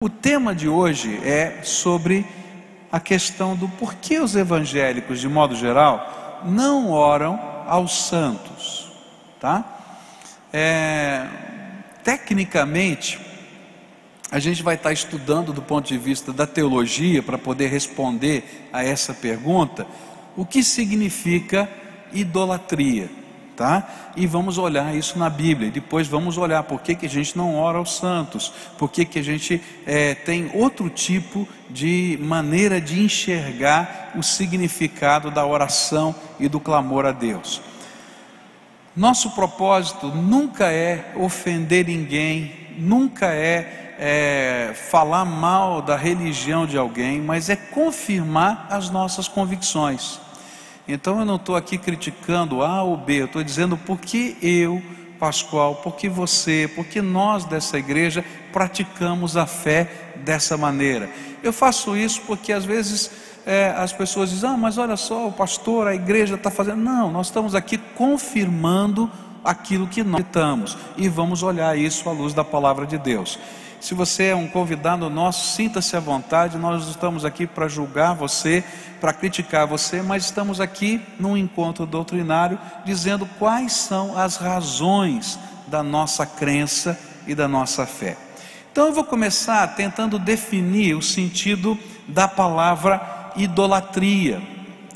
O tema de hoje é sobre a questão do porquê os evangélicos, de modo geral, não oram aos santos, tá? Tecnicamente, a gente vai estar estudando do ponto de vista da teologia para poder responder a essa pergunta, o que significa idolatria, tá? E vamos olhar isso na Bíblia, e depois vamos olhar por que a gente não ora aos santos, por que a gente tem outro tipo de maneira de enxergar o significado da oração e do clamor a Deus. Nosso propósito nunca é ofender ninguém, nunca é falar mal da religião de alguém, mas é confirmar as nossas convicções. Então eu não estou aqui criticando A ou B, eu estou dizendo por que eu, Pascoal, por que você, por que nós dessa igreja praticamos a fé dessa maneira. Eu faço isso porque às vezes as pessoas dizem, mas olha só, o pastor, a igreja está fazendo. Não, nós estamos aqui confirmando aquilo que nós acreditamos, e vamos olhar isso à luz da palavra de Deus. Se você é um convidado nosso, sinta-se à vontade, nós estamos aqui para julgar você, para criticar você, mas estamos aqui num encontro doutrinário, dizendo quais são as razões da nossa crença e da nossa fé. Então eu vou começar tentando definir o sentido da palavra idolatria,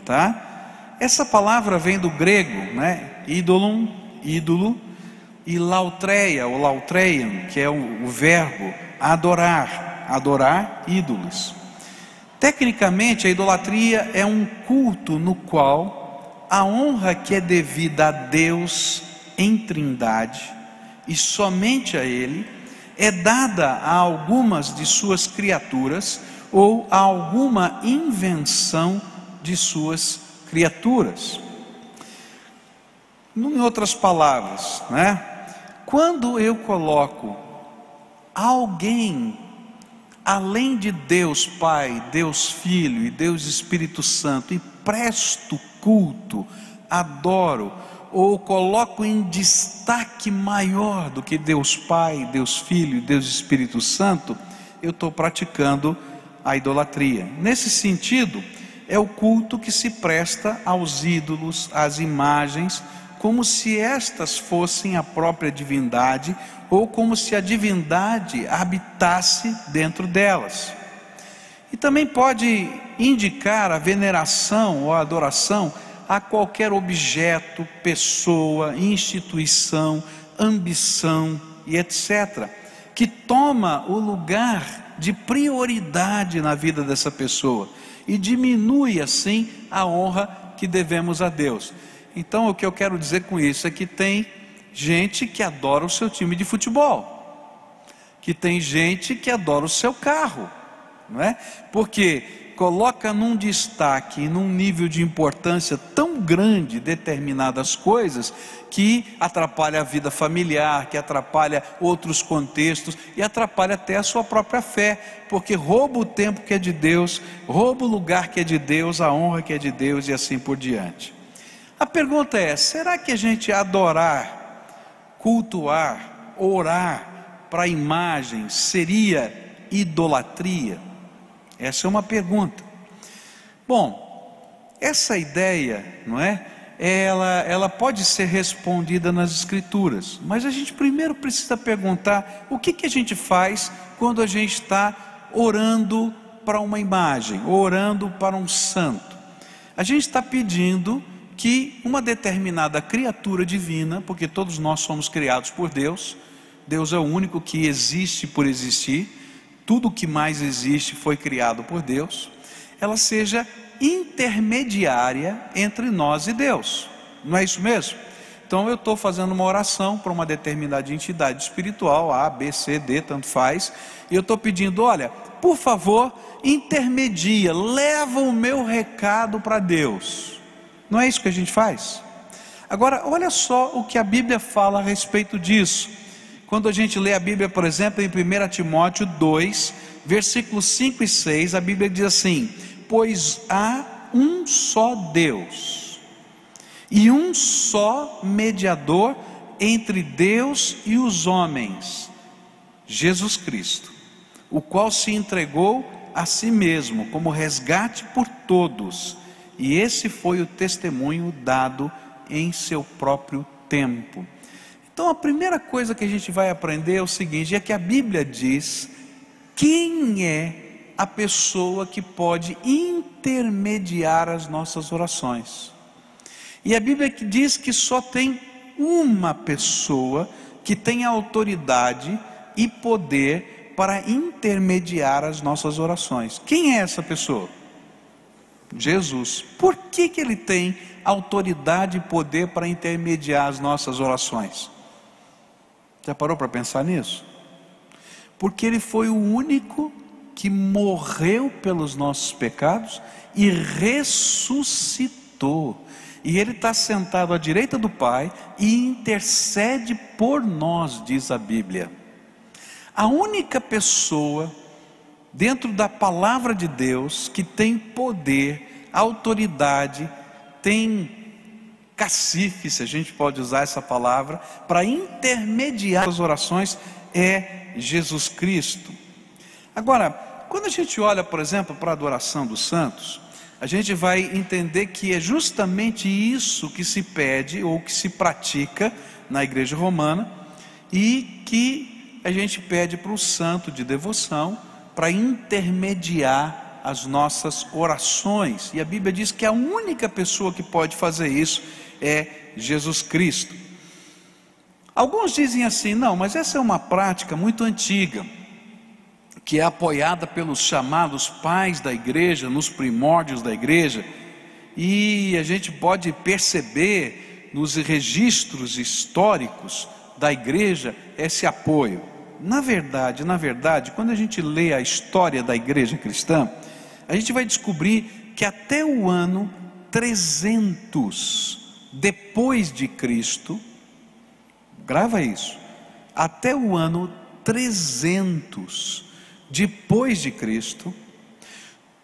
tá? Essa palavra vem do grego, né? Ídolo, e lautreia, ou lautreian, que é o verbo adorar ídolos. Tecnicamente, a idolatria é um culto no qual a honra que é devida a Deus em Trindade, e somente a Ele, é dada a algumas de suas criaturas, ou a alguma invenção de suas criaturas. Em outras palavras, né? Quando eu coloco alguém além de Deus Pai, Deus Filho e Deus Espírito Santo, e presto culto, adoro, ou coloco em destaque maior do que Deus Pai, Deus Filho e Deus Espírito Santo, eu estou praticando a idolatria. Nesse sentido, é o culto que se presta aos ídolos, às imagens, como se estas fossem a própria divindade, ou como se a divindade habitasse dentro delas. E também pode indicar a veneração ou a adoração a qualquer objeto, pessoa, instituição, ambição e etc., que toma o lugar de prioridade na vida dessa pessoa e diminui assim a honra que devemos a Deus. Então o que eu quero dizer com isso é que tem gente que adora o seu time de futebol, que tem gente que adora o seu carro, não é? Porque coloca num destaque, num nível de importância tão grande determinadas coisas, que atrapalha a vida familiar, que atrapalha outros contextos, e atrapalha até a sua própria fé, porque rouba o tempo que é de Deus, rouba o lugar que é de Deus, a honra que é de Deus, e assim por diante. A pergunta é, será que a gente adorar, cultuar, orar para imagens seria idolatria? Essa é uma pergunta. Bom, essa ideia, não é? Ela pode ser respondida nas Escrituras, mas a gente primeiro precisa perguntar o que a gente faz quando a gente está orando para uma imagem, orando para um santo. A gente está pedindo que uma determinada criatura divina, porque todos nós somos criados por Deus, Deus é o único que existe por existir, tudo que mais existe foi criado por Deus, ela seja intermediária entre nós e Deus, não é isso mesmo? Então eu estou fazendo uma oração para uma determinada entidade espiritual, A, B, C, D, tanto faz, e eu estou pedindo, olha, por favor, intermedia, leva o meu recado para Deus. Não é isso que a gente faz? Agora, olha só o que a Bíblia fala a respeito disso. Quando a gente lê a Bíblia, por exemplo, em 1 Timóteo 2, versículos 5 e 6, a Bíblia diz assim: pois há um só Deus, e um só mediador entre Deus e os homens, Jesus Cristo, o qual se entregou a si mesmo como resgate por todos, e esse foi o testemunho dado em seu próprio tempo. Então a primeira coisa que a gente vai aprender é o seguinte, é que a Bíblia diz quem é a pessoa que pode intermediar as nossas orações. E a Bíblia diz que só tem uma pessoa que tem autoridade e poder para intermediar as nossas orações. Quem é essa pessoa? Jesus. Por que ele tem autoridade e poder para intermediar as nossas orações? Já parou para pensar nisso? Porque ele foi o único que morreu pelos nossos pecados e ressuscitou. E ele está sentado à direita do Pai e intercede por nós, diz a Bíblia. A única pessoa dentro da palavra de Deus que tem poder, autoridade, tem cacife, se a gente pode usar essa palavra, para intermediar as orações é Jesus Cristo. Agora, quando a gente olha, por exemplo, para a adoração dos santos, a gente vai entender que é justamente isso que se pede ou que se pratica na igreja romana e que a gente pede para o santo de devoção para intermediar as nossas orações. E a Bíblia diz que a única pessoa que pode fazer isso é Jesus Cristo. Alguns dizem assim, não, mas essa é uma prática muito antiga, que é apoiada pelos chamados pais da igreja, nos primórdios da igreja, e a gente pode perceber nos registros históricos da igreja esse apoio. Na verdade, quando a gente lê a história da igreja cristã, a gente vai descobrir que até o ano 300 depois de Cristo, grava isso, até o ano 300 depois de Cristo,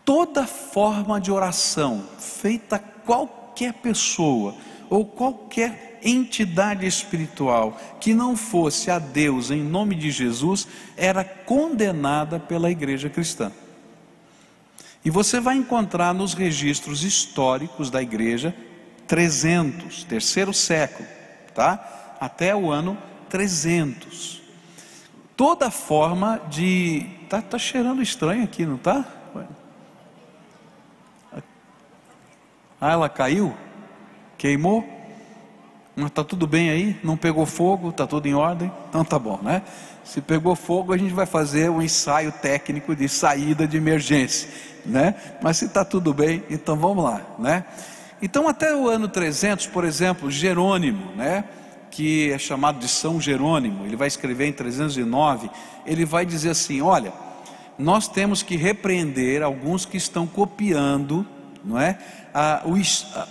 toda forma de oração feita a qualquer pessoa ou qualquer entidade espiritual que não fosse a Deus em nome de Jesus era condenada pela igreja cristã. E você vai encontrar nos registros históricos da igreja 300, terceiro século, tá? Até o ano 300. Toda forma de... Tá cheirando estranho aqui, não tá? Ah, ela caiu? Queimou? Mas tá tudo bem aí? Não pegou fogo? Tá tudo em ordem? Então tá bom, né? Se pegou fogo, a gente vai fazer um ensaio técnico de saída de emergência, né? Mas se tá tudo bem, então vamos lá, né? Então até o ano 300, por exemplo, Jerônimo, né? Que é chamado de São Jerônimo, ele vai escrever em 309, ele vai dizer assim, olha, nós temos que repreender alguns que estão copiando, não é?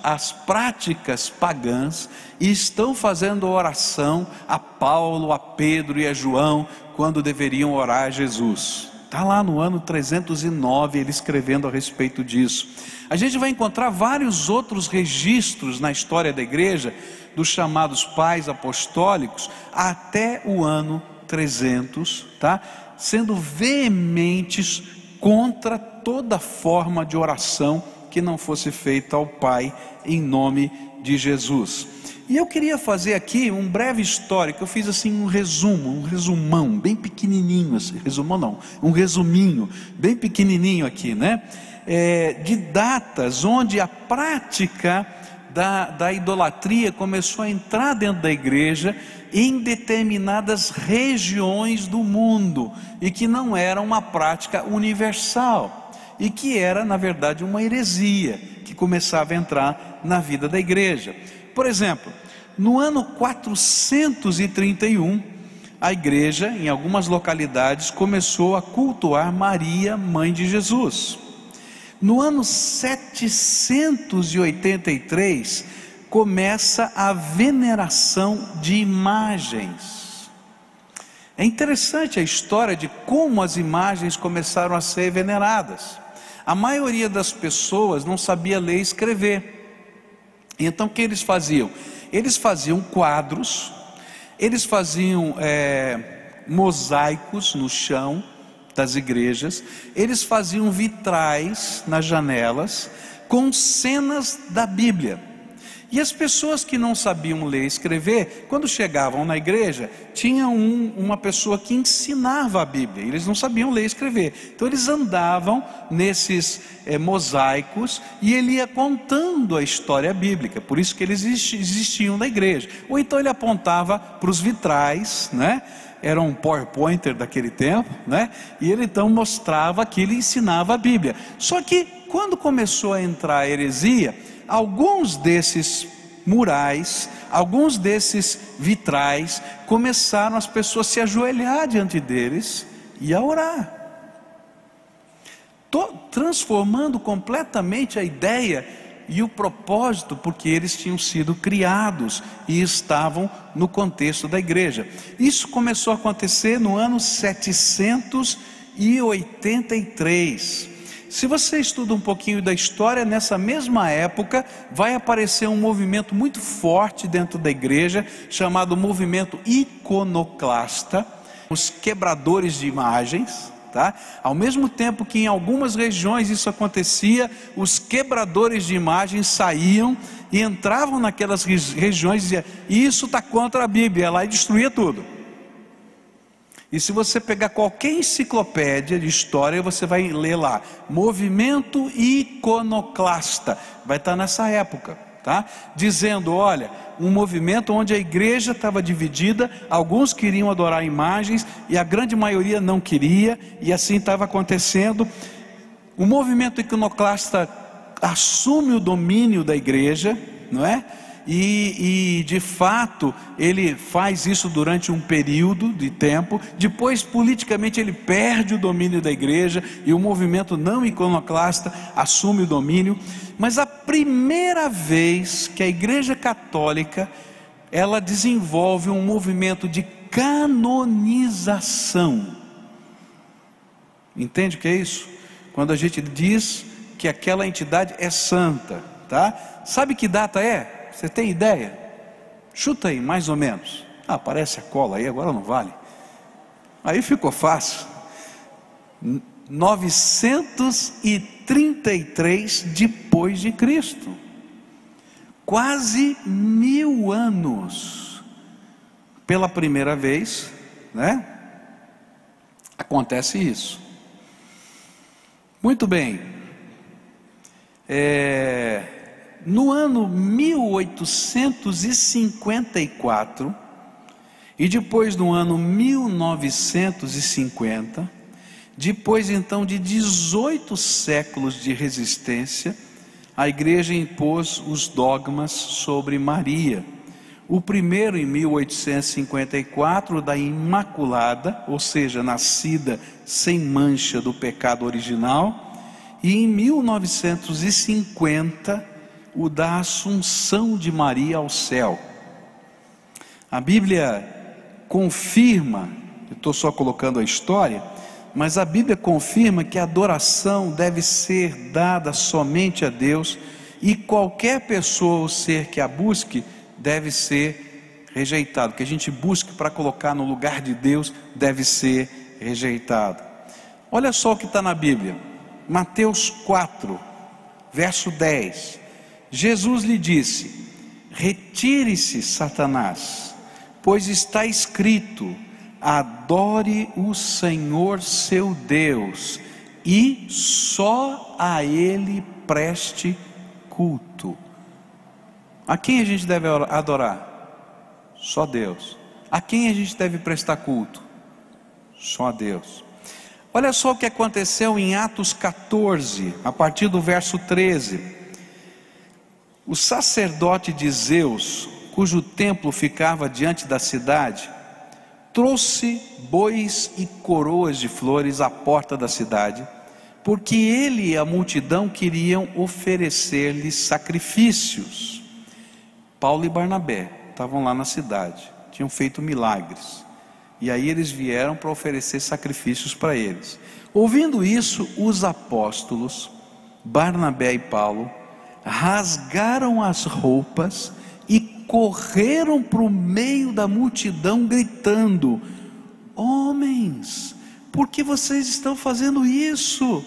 As práticas pagãs e estão fazendo oração a Paulo, a Pedro e a João, quando deveriam orar a Jesus. Está lá no ano 309 ele escrevendo a respeito disso. A gente vai encontrar vários outros registros na história da igreja, dos chamados pais apostólicos, até o ano 300, tá? Sendo veementes contra toda forma de oração que não fosse feita ao Pai em nome de Jesus. E eu queria fazer aqui um breve histórico. Eu fiz assim um resumão bem pequenininho, assim, um resuminho bem pequenininho aqui, né? De datas onde a prática da idolatria começou a entrar dentro da igreja em determinadas regiões do mundo e que não era uma prática universal e que era na verdade uma heresia que começava a entrar na vida da igreja. Por exemplo, no ano 431 a igreja em algumas localidades começou a cultuar Maria, mãe de Jesus. No ano 783 começa a veneração de imagens. É interessante a história de como as imagens começaram a ser veneradas. A maioria das pessoas não sabia ler e escrever. Então o que eles faziam? Eles faziam quadros, eles faziam mosaicos no chão, das igrejas, eles faziam vitrais nas janelas com cenas da Bíblia. E as pessoas que não sabiam ler e escrever, quando chegavam na igreja, tinha uma pessoa que ensinava a Bíblia. Eles não sabiam ler e escrever. Então eles andavam nesses mosaicos e ele ia contando a história bíblica. Por isso que eles existiam na igreja. Ou então ele apontava para os vitrais, né? Era um PowerPointer daquele tempo, né? E ele então mostrava que ele ensinava a Bíblia. Só que quando começou a entrar a heresia, alguns desses murais, alguns desses vitrais, começaram as pessoas a se ajoelhar diante deles e a orar, transformando completamente a ideia e o propósito, porque eles tinham sido criados e estavam no contexto da igreja. Isso começou a acontecer no ano 783. Se você estuda um pouquinho da história, nessa mesma época vai aparecer um movimento muito forte dentro da igreja, chamado movimento iconoclasta, os quebradores de imagens, tá? Ao mesmo tempo que em algumas regiões isso acontecia, os quebradores de imagens saíam e entravam naquelas regiões e diziam: isso está contra a Bíblia, ia lá e destruía tudo. E se você pegar qualquer enciclopédia de história, você vai ler lá, movimento iconoclasta, vai estar nessa época, tá? Dizendo, olha, um movimento onde a igreja estava dividida, alguns queriam adorar imagens e a grande maioria não queria, e assim estava acontecendo. O movimento iconoclasta assume o domínio da igreja, não é? E de fato ele faz isso durante um período de tempo. Depois politicamente ele perde o domínio da igreja e o movimento não iconoclasta assume o domínio. Mas a primeira vez que a igreja católica ela desenvolve um movimento de canonização, entende o que é isso? Quando a gente diz que aquela entidade é santa, tá? Sabe que data é? Você tem ideia? Chuta aí, mais ou menos. Ah, aparece a cola aí, agora não vale. Aí ficou fácil. 933 depois de Cristo. Quase 1000 anos. Pela primeira vez, né? Acontece isso. Muito bem. No ano 1854 e depois no ano 1950, depois então de 18 séculos de resistência, a igreja impôs os dogmas sobre Maria. O primeiro em 1854, da Imaculada, ou seja, nascida sem mancha do pecado original, e em 1950 o da Assunção de Maria ao céu. A Bíblia confirma, eu estou só colocando a história, mas a Bíblia confirma que a adoração deve ser dada somente a Deus, e qualquer pessoa ou ser que a busque deve ser rejeitado. Que a gente busque para colocar no lugar de Deus deve ser rejeitado. Olha só o que está na Bíblia, Mateus 4, verso 10. Jesus lhe disse: retire-se, Satanás, pois está escrito: adore o Senhor seu Deus e só a Ele preste culto. A quem a gente deve adorar? Só Deus. A quem a gente deve prestar culto? Só a Deus. Olha só o que aconteceu em Atos 14, a partir do verso 13. O sacerdote de Zeus, cujo templo ficava diante da cidade, trouxe bois e coroas de flores à porta da cidade, porque ele e a multidão queriam oferecer-lhe sacrifícios. Paulo e Barnabé estavam lá na cidade, tinham feito milagres, e aí eles vieram para oferecer sacrifícios para eles. Ouvindo isso, os apóstolos, Barnabé e Paulo, rasgaram as roupas e correram para o meio da multidão gritando: homens, por que vocês estão fazendo isso?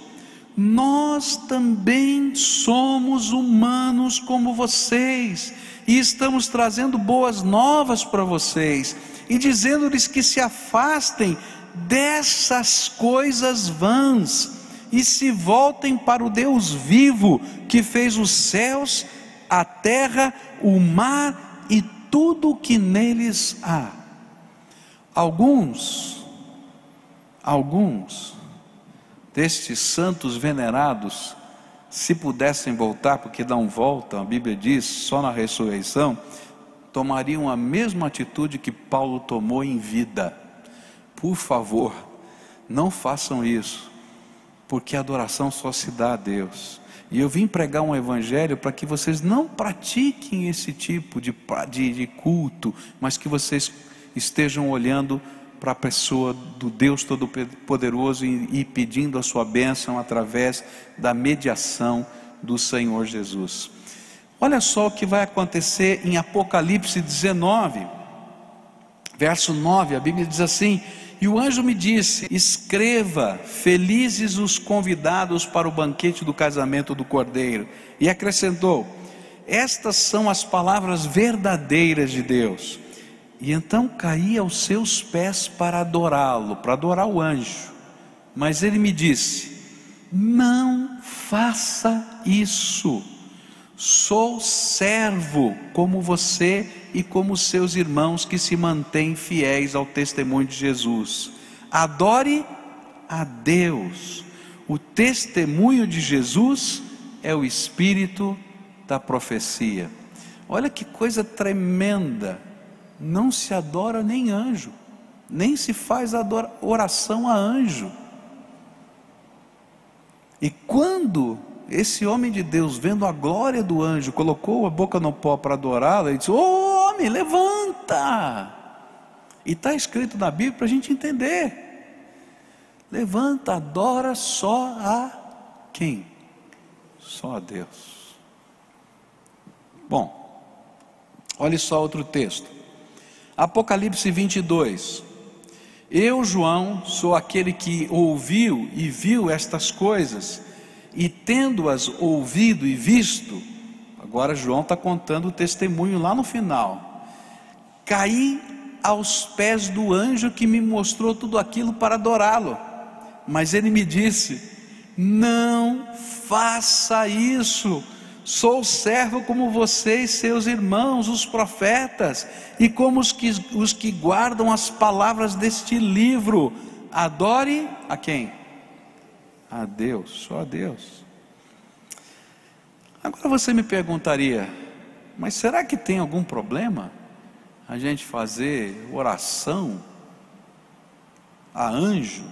Nós também somos humanos como vocês, e estamos trazendo boas novas para vocês, e dizendo-lhes que se afastem dessas coisas vãs, e se voltem para o Deus vivo, que fez os céus, a terra, o mar e tudo o que neles há. Alguns destes santos venerados, se pudessem voltar, porque não voltam, a Bíblia diz, só na ressurreição, tomariam a mesma atitude que Paulo tomou em vida. Por favor, não façam isso, porque a adoração só se dá a Deus. E eu vim pregar um evangelho para que vocês não pratiquem esse tipo de culto, mas que vocês estejam olhando para a pessoa do Deus Todo-Poderoso e pedindo a sua bênção através da mediação do Senhor Jesus. Olha só o que vai acontecer em Apocalipse 19, verso 9, a Bíblia diz assim: e o anjo me disse: escreva, felizes os convidados para o banquete do casamento do Cordeiro. E acrescentou: estas são as palavras verdadeiras de Deus. E então caí aos seus pés para adorá-lo, para adorar o anjo. Mas ele me disse: não faça isso, sou servo como você e como seus irmãos que se mantêm fiéis ao testemunho de Jesus. Adore a Deus. O testemunho de Jesus é o espírito da profecia. Olha que coisa tremenda. Não se adora nem anjo, nem se faz oração a anjo. E quando esse homem de Deus, vendo a glória do anjo, colocou a boca no pó para adorá-lo, ele disse: ô homem, levanta. E está escrito na Bíblia para a gente entender: levanta, adora só a quem? Só a Deus. Bom, olhe só outro texto, Apocalipse 22. Eu, João, sou aquele que ouviu e viu estas coisas, e tendo-as ouvido e visto, agora João está contando o testemunho lá no final, caí aos pés do anjo que me mostrou tudo aquilo para adorá-lo. Mas ele me disse: não faça isso, sou servo como vocês, seus irmãos, os profetas, e como os que guardam as palavras deste livro. Adore a quem? A Deus, só a Deus. Agora você me perguntaria: mas será que tem algum problema a gente fazer oração a anjo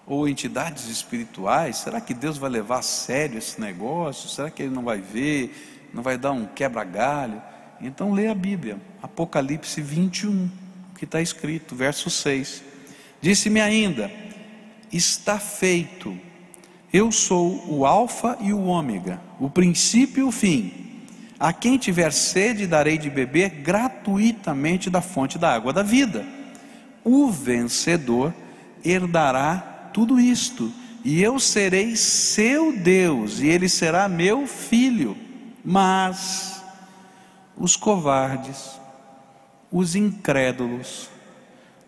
ou entidades espirituais? Será que Deus vai levar a sério esse negócio? Será que Ele não vai ver, não vai dar um quebra-galho? Então lê a Bíblia, Apocalipse 21, que está escrito, verso 6. Disse-me ainda: está feito, eu sou o alfa e o ômega, o princípio e o fim. A quem tiver sede darei de beber gratuitamente da fonte da água da vida. O vencedor herdará tudo isto, e eu serei seu Deus, e ele será meu filho. Mas os covardes, os incrédulos,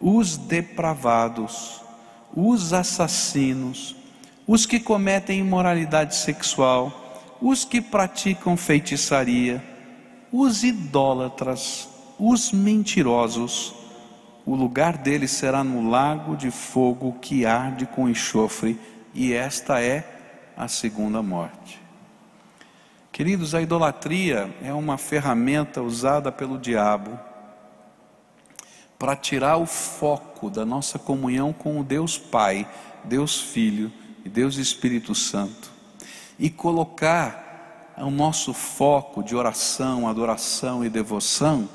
os depravados, os assassinos, os que cometem imoralidade sexual, os que praticam feitiçaria, os idólatras, os mentirosos, o lugar deles será no lago de fogo que arde com enxofre, e esta é a segunda morte. Queridos, a idolatria é uma ferramenta usada pelo diabo para tirar o foco da nossa comunhão com o Deus Pai, Deus Filho e Deus Espírito Santo, e colocar o nosso foco de oração, adoração e devoção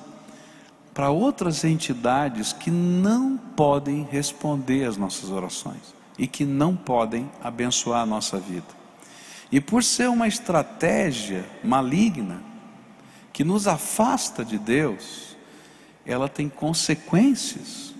para outras entidades que não podem responder às nossas orações e que não podem abençoar a nossa vida. E por ser uma estratégia maligna que nos afasta de Deus, ela tem consequências.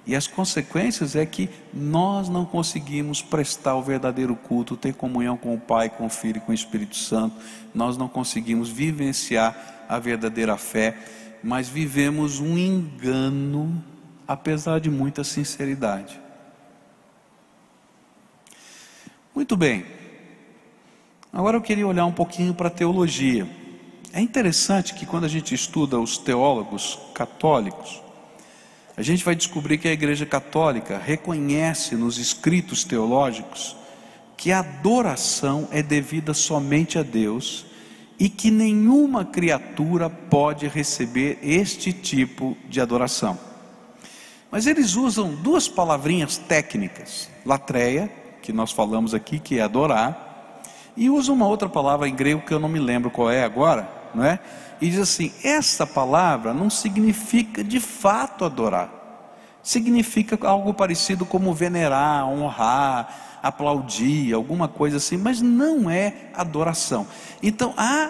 E as consequências é que nós não conseguimos prestar o verdadeiro culto, ter comunhão com o Pai, com o Filho e com o Espírito Santo. Nós não conseguimos vivenciar a verdadeira fé, mas vivemos um engano, apesar de muita sinceridade. Muito bem. Agora eu queria olhar um pouquinho para a teologia. É interessante que quando a gente estuda os teólogos católicos, a gente vai descobrir que a Igreja Católica reconhece nos escritos teológicos que a adoração é devida somente a Deus e que nenhuma criatura pode receber este tipo de adoração. Mas eles usam duas palavrinhas técnicas, latreia, que nós falamos aqui, que é adorar, e usam uma outra palavra em grego que eu não me lembro qual é agora, não é? E diz assim, essa palavra não significa de fato adorar, significa algo parecido como venerar, honrar, aplaudir, alguma coisa assim, mas não é adoração. Então a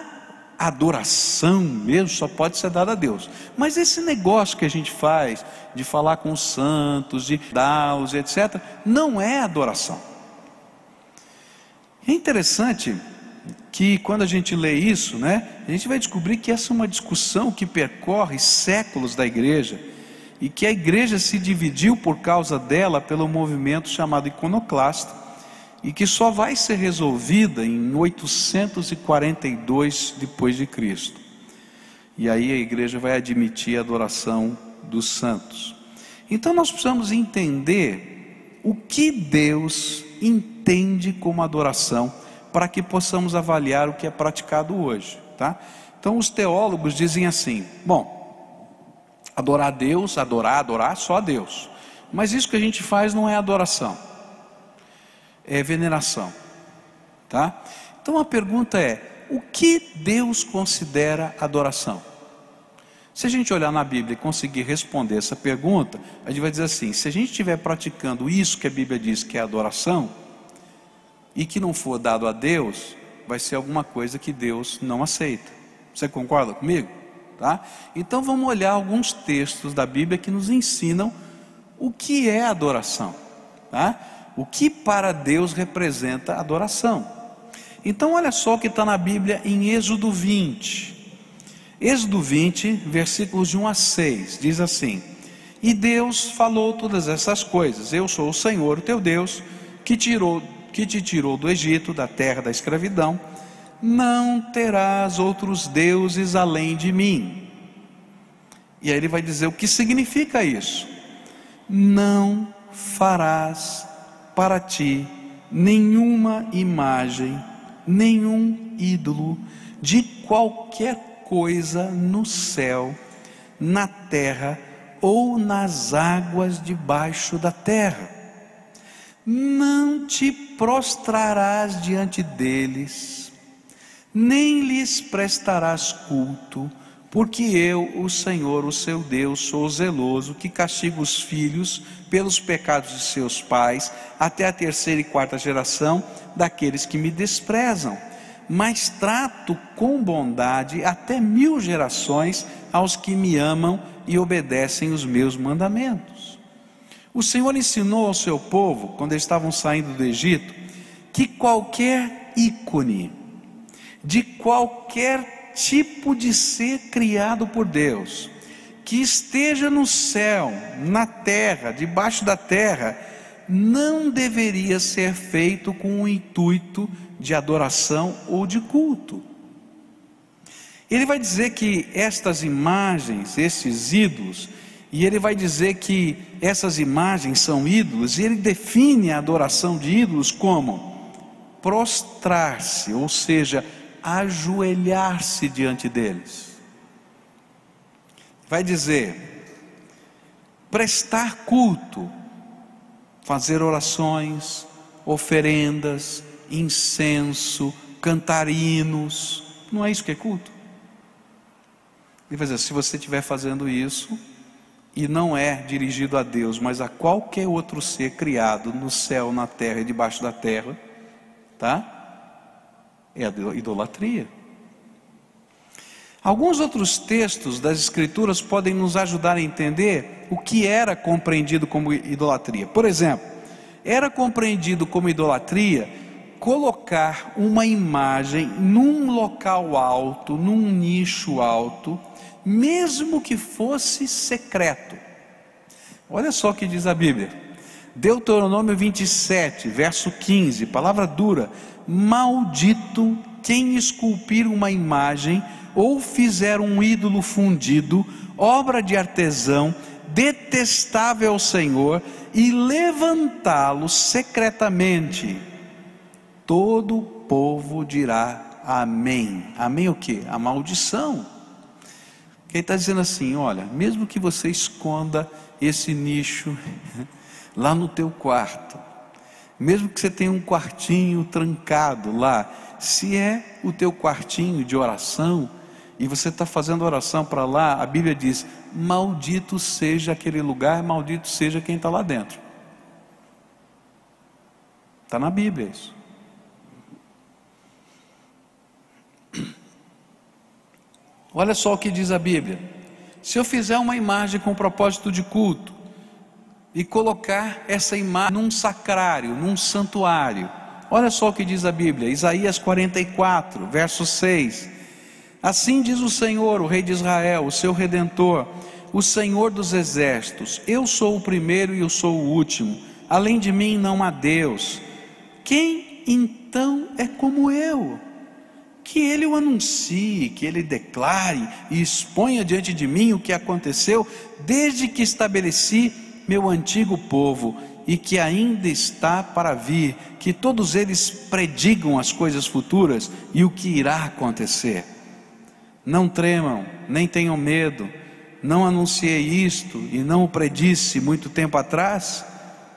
adoração mesmo só pode ser dada a Deus, mas esse negócio que a gente faz, de falar com os santos, de dar-os, etc., não é adoração. É interessante que quando a gente lê isso, né, a gente vai descobrir que essa é uma discussão que percorre séculos da igreja, e que a igreja se dividiu por causa dela pelo movimento chamado iconoclasta, e que só vai ser resolvida em 842 depois de Cristo. E aí a igreja vai admitir a adoração dos santos. Então nós precisamos entender o que Deus entende como adoração, para que possamos avaliar o que é praticado hoje, tá? Então os teólogos dizem assim, bom, adorar a Deus, adorar só a Deus, mas isso que a gente faz não é adoração, é veneração, tá? Então a pergunta é, o que Deus considera adoração? Se a gente olhar na Bíblia e conseguir responder essa pergunta, a gente vai dizer assim, se a gente estiver praticando isso que a Bíblia diz que é adoração, e que não for dado a Deus, vai ser alguma coisa que Deus não aceita. Você concorda comigo? Tá? Então vamos olhar alguns textos da Bíblia que nos ensinam o que é adoração, tá? O que para Deus representa adoração. Então olha só o que está na Bíblia em Êxodo 20. Êxodo 20, versículos de 1 a 6, diz assim, e Deus falou todas essas coisas, eu sou o Senhor, o teu Deus, que te tirou do Egito, da terra da escravidão, não terás outros deuses além de mim. E aí ele vai dizer o que significa isso. Não farás para ti nenhuma imagem, nenhum ídolo de qualquer coisa no céu, na terra ou nas águas debaixo da terra. Não te prostrarás diante deles, nem lhes prestarás culto, porque eu, o Senhor, o seu Deus, sou zeloso, que castigo os filhos pelos pecados de seus pais, até a terceira e quarta geração daqueles que me desprezam, mas trato com bondade até 1000 gerações aos que me amam e obedecem os meus mandamentos. O Senhor ensinou ao seu povo, quando eles estavam saindo do Egito, que qualquer ícone, de qualquer tipo de ser criado por Deus, que esteja no céu, na terra, debaixo da terra, não deveria ser feito com o intuito de adoração ou de culto. Ele vai dizer que estas imagens, esses ídolos, e ele vai dizer que essas imagens são ídolos, e ele define a adoração de ídolos como prostrar-se, ou seja, ajoelhar-se diante deles. Vai dizer, prestar culto, fazer orações, oferendas, incenso, cantar hinos. Não é isso que é culto? Ele vai dizer, se você estiver fazendo isso, e não é dirigido a Deus, mas a qualquer outro ser criado no céu, na terra e debaixo da terra, tá? É a idolatria. Alguns outros textos das Escrituras podem nos ajudar a entender o que era compreendido como idolatria. Por exemplo, era compreendido como idolatria colocar uma imagem num local alto, num nicho alto, mesmo que fosse secreto. Olha só o que diz a Bíblia, Deuteronômio 27, verso 15, palavra dura: maldito quem esculpir uma imagem ou fizer um ídolo fundido, obra de artesão, detestável ao Senhor, e levantá-lo secretamente. Todo o povo dirá amém. Amém o quê? A maldição. Ele está dizendo assim: olha, mesmo que você esconda esse nicho lá no teu quarto, mesmo que você tenha um quartinho trancado lá, se é o teu quartinho de oração, e você está fazendo oração para lá, a Bíblia diz: maldito seja aquele lugar, maldito seja quem está lá dentro. Está na Bíblia isso. Olha só o que diz a Bíblia: se eu fizer uma imagem com propósito de culto, e colocar essa imagem num sacrário, num santuário, olha só o que diz a Bíblia, Isaías 44, verso 6: assim diz o Senhor, o Rei de Israel, o seu Redentor, o Senhor dos exércitos: eu sou o primeiro e eu sou o último, além de mim não há Deus. Quem então é como eu? Que ele o anuncie, que ele declare e exponha diante de mim o que aconteceu desde que estabeleci meu antigo povo e que ainda está para vir, que todos eles predigam as coisas futuras e o que irá acontecer. Não tremam, nem tenham medo. Não anunciei isto e não o predisse muito tempo atrás?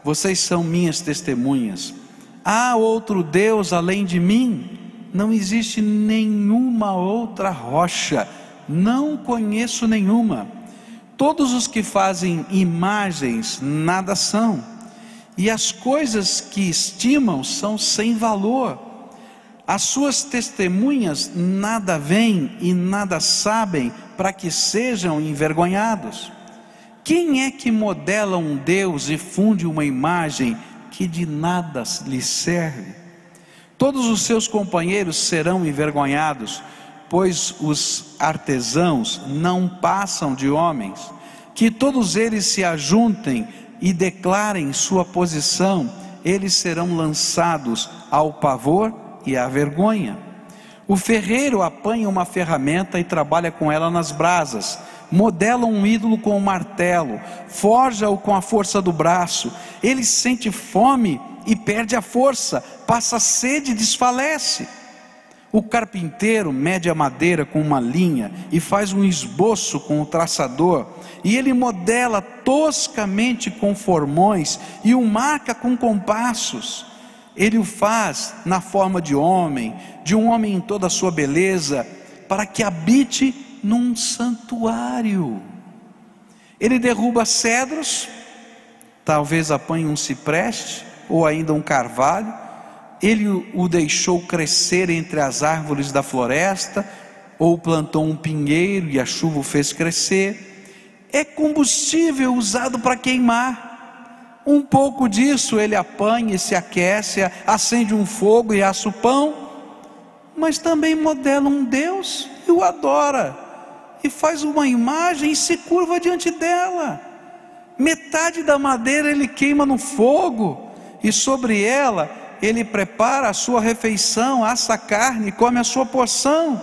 Vocês são minhas testemunhas. Há outro Deus além de mim? Não existe nenhuma outra rocha, não conheço nenhuma. Todos os que fazem imagens nada são, e as coisas que estimam são sem valor. As suas testemunhas nada veem e nada sabem, para que sejam envergonhados. Quem é que modela um Deus e funde uma imagem que de nada lhe serve? Todos os seus companheiros serão envergonhados, pois os artesãos não passam de homens. Que todos eles se ajuntem e declarem sua posição, eles serão lançados ao pavor e à vergonha. O ferreiro apanha uma ferramenta e trabalha com ela nas brasas, modela um ídolo com um martelo, forja-o com a força do braço. Ele sente fome e perde a força, passa sede e desfalece. O carpinteiro mede a madeira com uma linha e faz um esboço com o traçador, e ele modela toscamente com formões e o marca com compassos. Ele o faz na forma de um homem em toda a sua beleza, para que habite num santuário. Ele derruba cedros, talvez apanhe um cipreste ou ainda um carvalho. Ele o deixou crescer entre as árvores da floresta, ou plantou um pinheiro e a chuva o fez crescer. É combustível usado para queimar. Um pouco disso ele apanha e se aquece, acende um fogo e assa o pão. Mas também modela um Deus e o adora, e faz uma imagem e se curva diante dela. Metade da madeira ele queima no fogo, e sobre ela ele prepara a sua refeição, assa a carne, come a sua porção.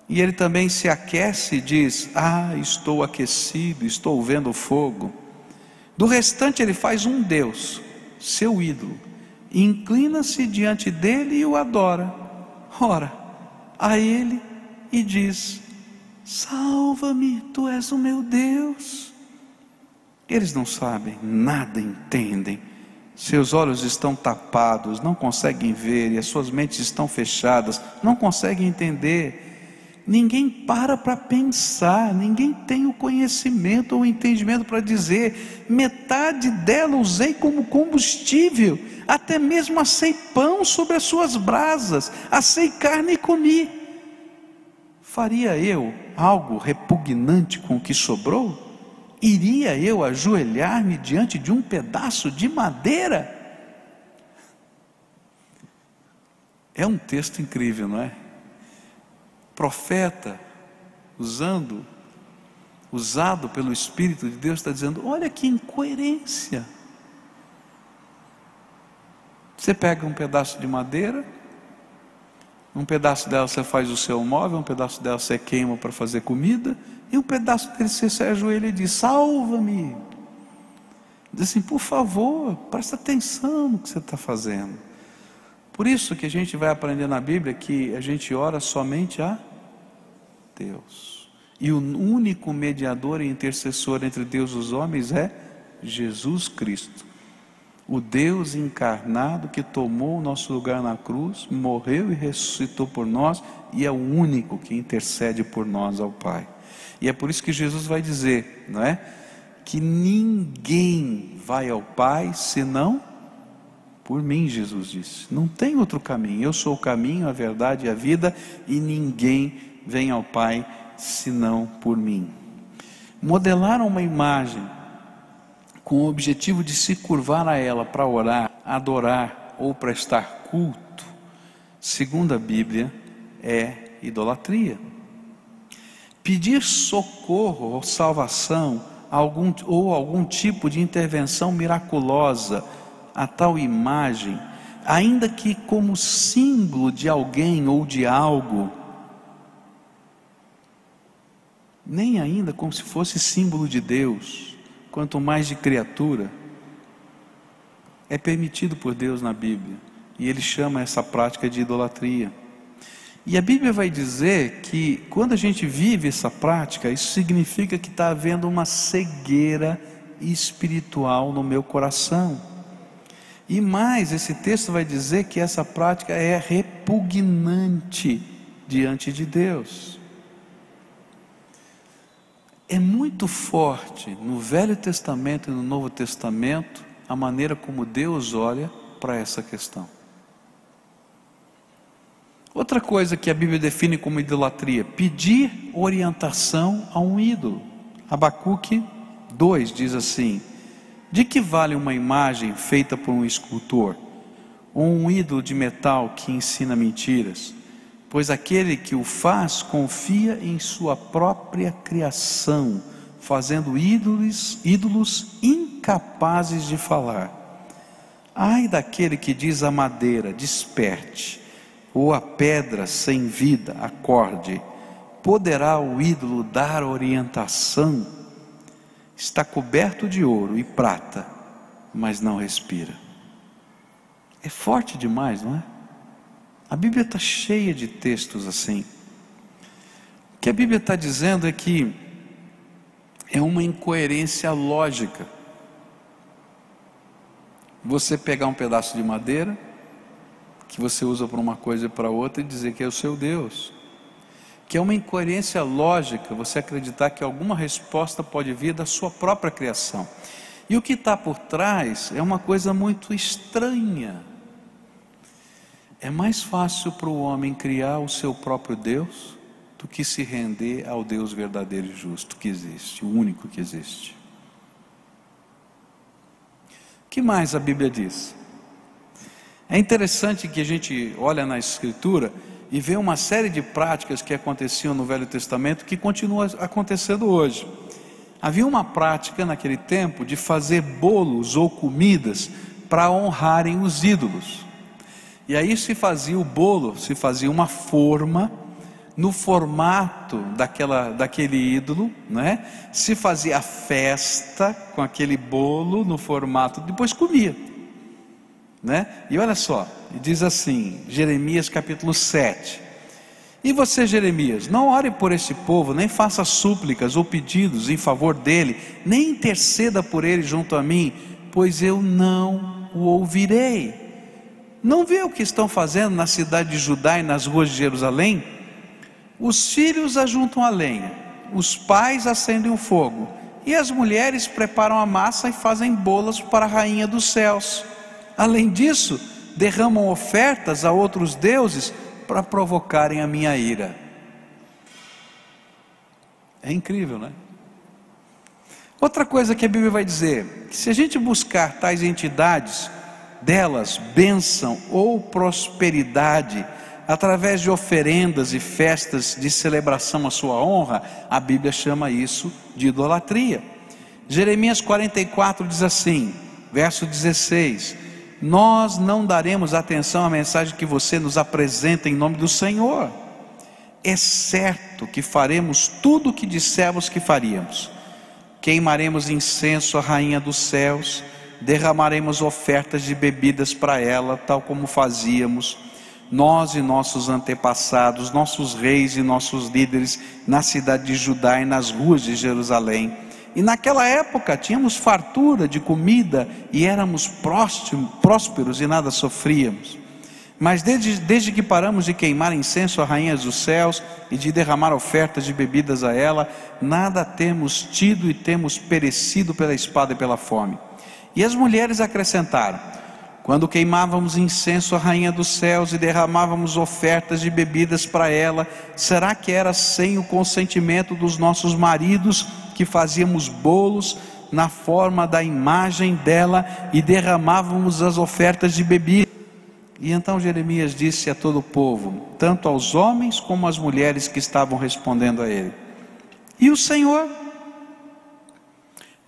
E ele também se aquece e diz: estou aquecido, estou vendo o fogo. Do restante ele faz um Deus, seu ídolo, inclina-se diante dele e o adora. Ora a ele e diz: salva-me, tu és o meu Deus. Eles não sabem, nada entendem. Seus olhos estão tapados, não conseguem ver, e as suas mentes estão fechadas, não conseguem entender. Ninguém para pensar, ninguém tem o conhecimento ou o entendimento para dizer: metade dela usei como combustível, até mesmo assei pão sobre as suas brasas, assei carne e comi. faria eu algo repugnante com o que sobrou? Iria eu ajoelhar-me diante de um pedaço de madeira? É um texto incrível, não é? Profeta, usado pelo Espírito de Deus, está dizendo: olha que incoerência. Você pega um pedaço de madeira, um pedaço dela você faz o seu móvel, um pedaço dela você queima para fazer comida, e um pedaço dele você se ajoelha e diz: salva-me. Diz assim: por favor, presta atenção no que você está fazendo. Por isso que a gente vai aprender na Bíblia que a gente ora somente a Deus, e o único mediador e intercessor entre Deus e os homens é Jesus Cristo, o Deus encarnado que tomou o nosso lugar na cruz, morreu e ressuscitou por nós, e é o único que intercede por nós ao Pai. E é por isso que Jesus vai dizer, não é? Que ninguém vai ao Pai senão por mim. Jesus disse: não tem outro caminho, eu sou o caminho, a verdade e a vida, e ninguém vem ao Pai senão por mim. Modelaram uma imagem com o objetivo de se curvar a ela para orar, adorar ou prestar culto, segundo a Bíblia, é idolatria. Pedir socorro ou salvação, algum tipo de intervenção miraculosa a tal imagem, ainda que como símbolo de alguém ou de algo, nem ainda como se fosse símbolo de Deus, quanto mais de criatura, é permitido por Deus na Bíblia, e Ele chama essa prática de idolatria. E a Bíblia vai dizer que quando a gente vive essa prática, isso significa que está havendo uma cegueira espiritual no meu coração. E mais, esse texto vai dizer que essa prática é repugnante diante de Deus. É muito forte no Velho Testamento e no Novo Testamento a maneira como Deus olha para essa questão. Outra coisa que a Bíblia define como idolatria: pedir orientação a um ídolo. Abacuque 2 diz assim: de que vale uma imagem feita por um escultor, ou um ídolo de metal que ensina mentiras? Pois aquele que o faz confia em sua própria criação, fazendo ídolos incapazes de falar. Ai daquele que diz à madeira: desperte, ou a pedra sem vida: acorde. Poderá o ídolo dar orientação? Está coberto de ouro e prata, mas não respira. É forte demais, não é? A Bíblia está cheia de textos assim. O que a Bíblia está dizendo é que é uma incoerência lógica você pegar um pedaço de madeira que você usa para uma coisa e para outra e dizer que é o seu Deus. Que é uma incoerência lógica você acreditar que alguma resposta pode vir da sua própria criação. E o que está por trás é uma coisa muito estranha. É mais fácil para o homem criar o seu próprio Deus do que se render ao Deus verdadeiro e justo que existe, o único que existe. O que mais a Bíblia diz? É interessante que a gente olha na Escritura e vê uma série de práticas que aconteciam no Velho Testamento que continuam acontecendo hoje. Havia uma prática naquele tempo de fazer bolos ou comidas para honrarem os ídolos. E aí se fazia o bolo, se fazia uma forma no formato daquele ídolo, né? Se fazia a festa com aquele bolo no formato, depois comia, né? E olha só, diz assim, Jeremias capítulo 7: e você, Jeremias, não ore por este povo, nem faça súplicas ou pedidos em favor dele, nem interceda por ele junto a mim, pois eu não o ouvirei. Não vê o que estão fazendo na cidade de Judá e nas ruas de Jerusalém? Os filhos ajuntam a lenha, os pais acendem o fogo, e as mulheres preparam a massa e fazem bolos para a rainha dos céus. Além disso, derramam ofertas a outros deuses para provocarem a minha ira. É incrível, né? Outra coisa que a Bíblia vai dizer, que se a gente buscar tais entidades, delas bênção ou prosperidade, através de oferendas e festas de celebração à sua honra, a Bíblia chama isso de idolatria. Jeremias 44 diz assim, verso 16: nós não daremos atenção à mensagem que você nos apresenta em nome do Senhor. É certo que faremos tudo o que dissemos que faríamos. Queimaremos incenso à rainha dos céus, derramaremos ofertas de bebidas para ela, tal como fazíamos nós e nossos antepassados, nossos reis e nossos líderes na cidade de Judá e nas ruas de Jerusalém. E naquela época tínhamos fartura de comida e éramos prósperos e nada sofríamos. Mas desde que paramos de queimar incenso à rainha dos céus e de derramar ofertas de bebidas a ela, nada temos tido e temos perecido pela espada e pela fome. E as mulheres acrescentaram: quando queimávamos incenso à rainha dos céus e derramávamos ofertas de bebidas para ela, será que era sem o consentimento dos nossos maridos que fazíamos bolos na forma da imagem dela e derramávamos as ofertas de bebida? E então Jeremias disse a todo o povo, tanto aos homens como às mulheres que estavam respondendo a ele: e o Senhor?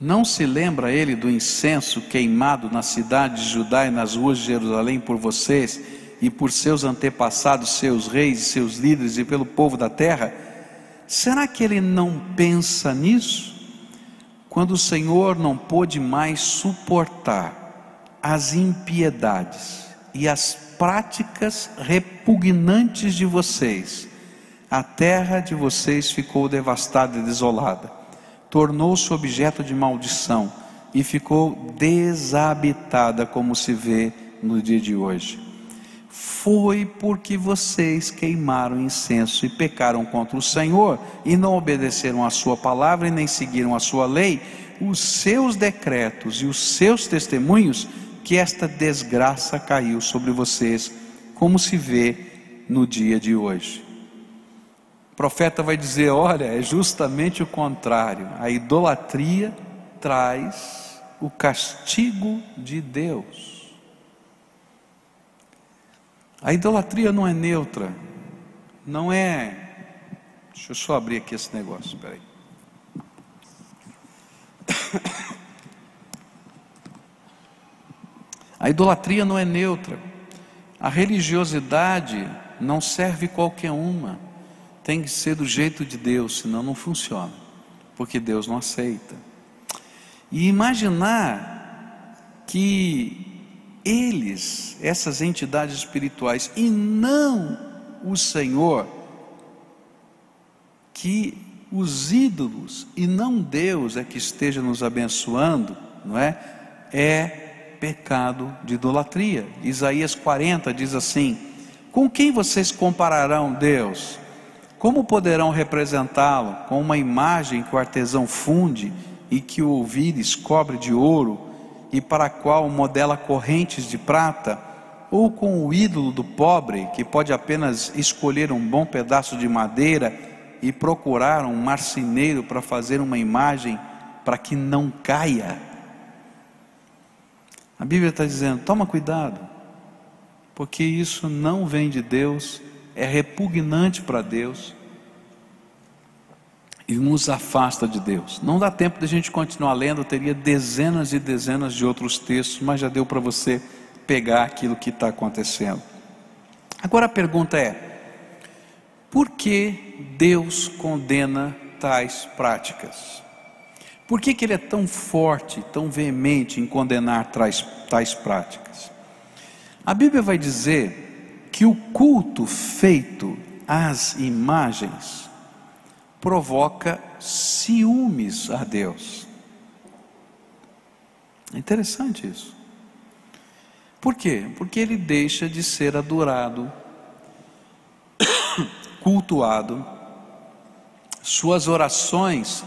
Não se lembra ele do incenso queimado na cidade de Judá e nas ruas de Jerusalém por vocês e por seus antepassados, seus reis e seus líderes e pelo povo da terra? Será que ele não pensa nisso? Quando o Senhor não pôde mais suportar as impiedades e as práticas repugnantes de vocês, a terra de vocês ficou devastada e desolada, tornou-se objeto de maldição e ficou desabitada, como se vê no dia de hoje. Foi porque vocês queimaram incenso e pecaram contra o Senhor e não obedeceram a sua palavra e nem seguiram a sua lei, os seus decretos e os seus testemunhos, que esta desgraça caiu sobre vocês, como se vê no dia de hoje. O profeta vai dizer: olha, é justamente o contrário. A idolatria traz o castigo de Deus. A idolatria não é neutra, não é... Deixa eu só abrir aqui esse negócio, espera aí. A idolatria não é neutra. A religiosidade não serve qualquer uma. Tem que ser do jeito de Deus, senão não funciona, porque Deus não aceita. E imaginar que eles, essas entidades espirituais, e não o Senhor, que os ídolos e não Deus é que esteja nos abençoando, não é? É pecado de idolatria. Isaías 40 diz assim: com quem vocês compararão Deus? Como poderão representá-lo? Com uma imagem que o artesão funde e que o ouvires cobre de ouro e para a qual modela correntes de prata? Ou com o ídolo do pobre, que pode apenas escolher um bom pedaço de madeira e procurar um marceneiro para fazer uma imagem para que não caia? A Bíblia está dizendo: toma cuidado, porque isso não vem de Deus, é repugnante para Deus e nos afasta de Deus. Não dá tempo de a gente continuar lendo, teria dezenas e dezenas de outros textos, mas já deu para você pegar aquilo que está acontecendo. Agora a pergunta é: por que Deus condena tais práticas? Por que Ele é tão forte, tão veemente em condenar tais práticas? A Bíblia vai dizer que o culto feito às imagens provoca ciúmes a Deus. É interessante isso. Por quê? Porque ele deixa de ser adorado, cultuado, suas orações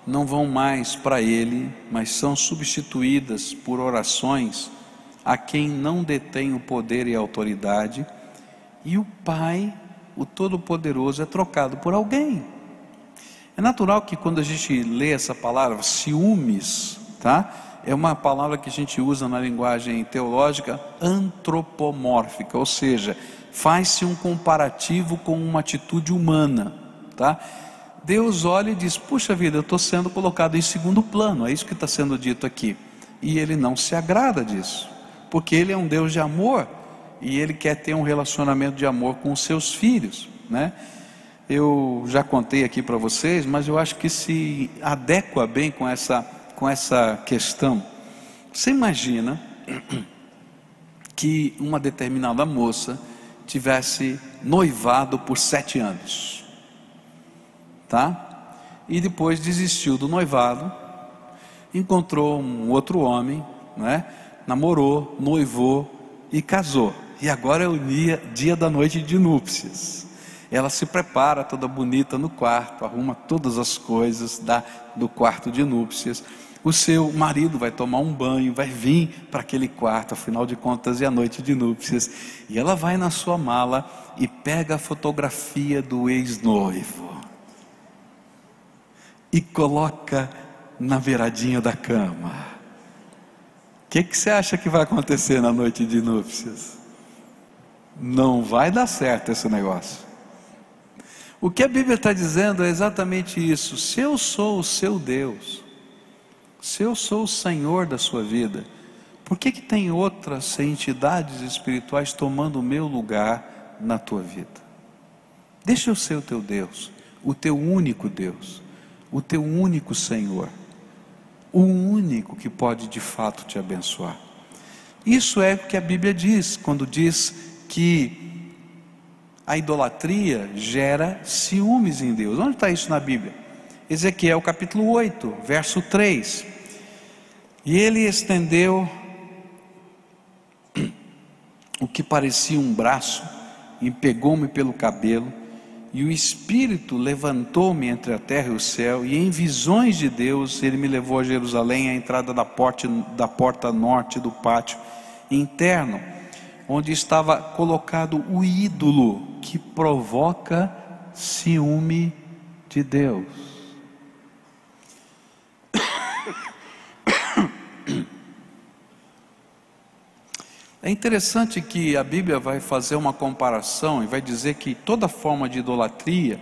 não vão mais para ele, mas são substituídas por orações a quem não detém o poder e a autoridade, e o Pai, o Todo-Poderoso, é trocado por alguém. É natural que quando a gente lê essa palavra, ciúmes, tá? É uma palavra que a gente usa na linguagem teológica antropomórfica, ou seja, faz-se um comparativo com uma atitude humana, tá? Deus olha e diz: puxa vida, eu estou sendo colocado em segundo plano, é isso que está sendo dito aqui. E Ele não se agrada disso, porque Ele é um Deus de amor, e Ele quer ter um relacionamento de amor com os seus filhos, né? Eu já contei aqui para vocês, mas eu acho que se adequa bem com essa questão. Você imagina que uma determinada moça tivesse noivado por 7 anos, tá? E depois desistiu do noivado, encontrou um outro homem, né? Namorou, noivou e casou. E agora é o dia da noite de núpcias. Ela se prepara toda bonita no quarto, arruma todas as coisas do quarto de núpcias. O seu marido vai tomar um banho, vai vir para aquele quarto, afinal de contas é a noite de núpcias. E ela vai na sua mala e pega a fotografia do ex-noivo e coloca na beiradinha da cama. O que você acha que vai acontecer na noite de núpcias? Não vai dar certo esse negócio. O que a Bíblia está dizendo é exatamente isso. Se eu sou o seu Deus, se eu sou o Senhor da sua vida, por que tem outras entidades espirituais tomando o meu lugar na tua vida? Deixa eu ser o teu Deus, o teu único Deus, o teu único Senhor, o único que pode de fato te abençoar. Isso é o que a Bíblia diz, quando diz que a idolatria gera ciúmes em Deus. Onde está isso na Bíblia? Ezequiel capítulo 8, verso 3. E ele estendeu o que parecia um braço e pegou-me pelo cabelo, e o Espírito levantou-me entre a terra e o céu, e em visões de Deus ele me levou a Jerusalém, à entrada da porta norte do pátio interno, onde estava colocado o ídolo que provoca ciúme de Deus. É interessante que a Bíblia vai fazer uma comparação e vai dizer que toda forma de idolatria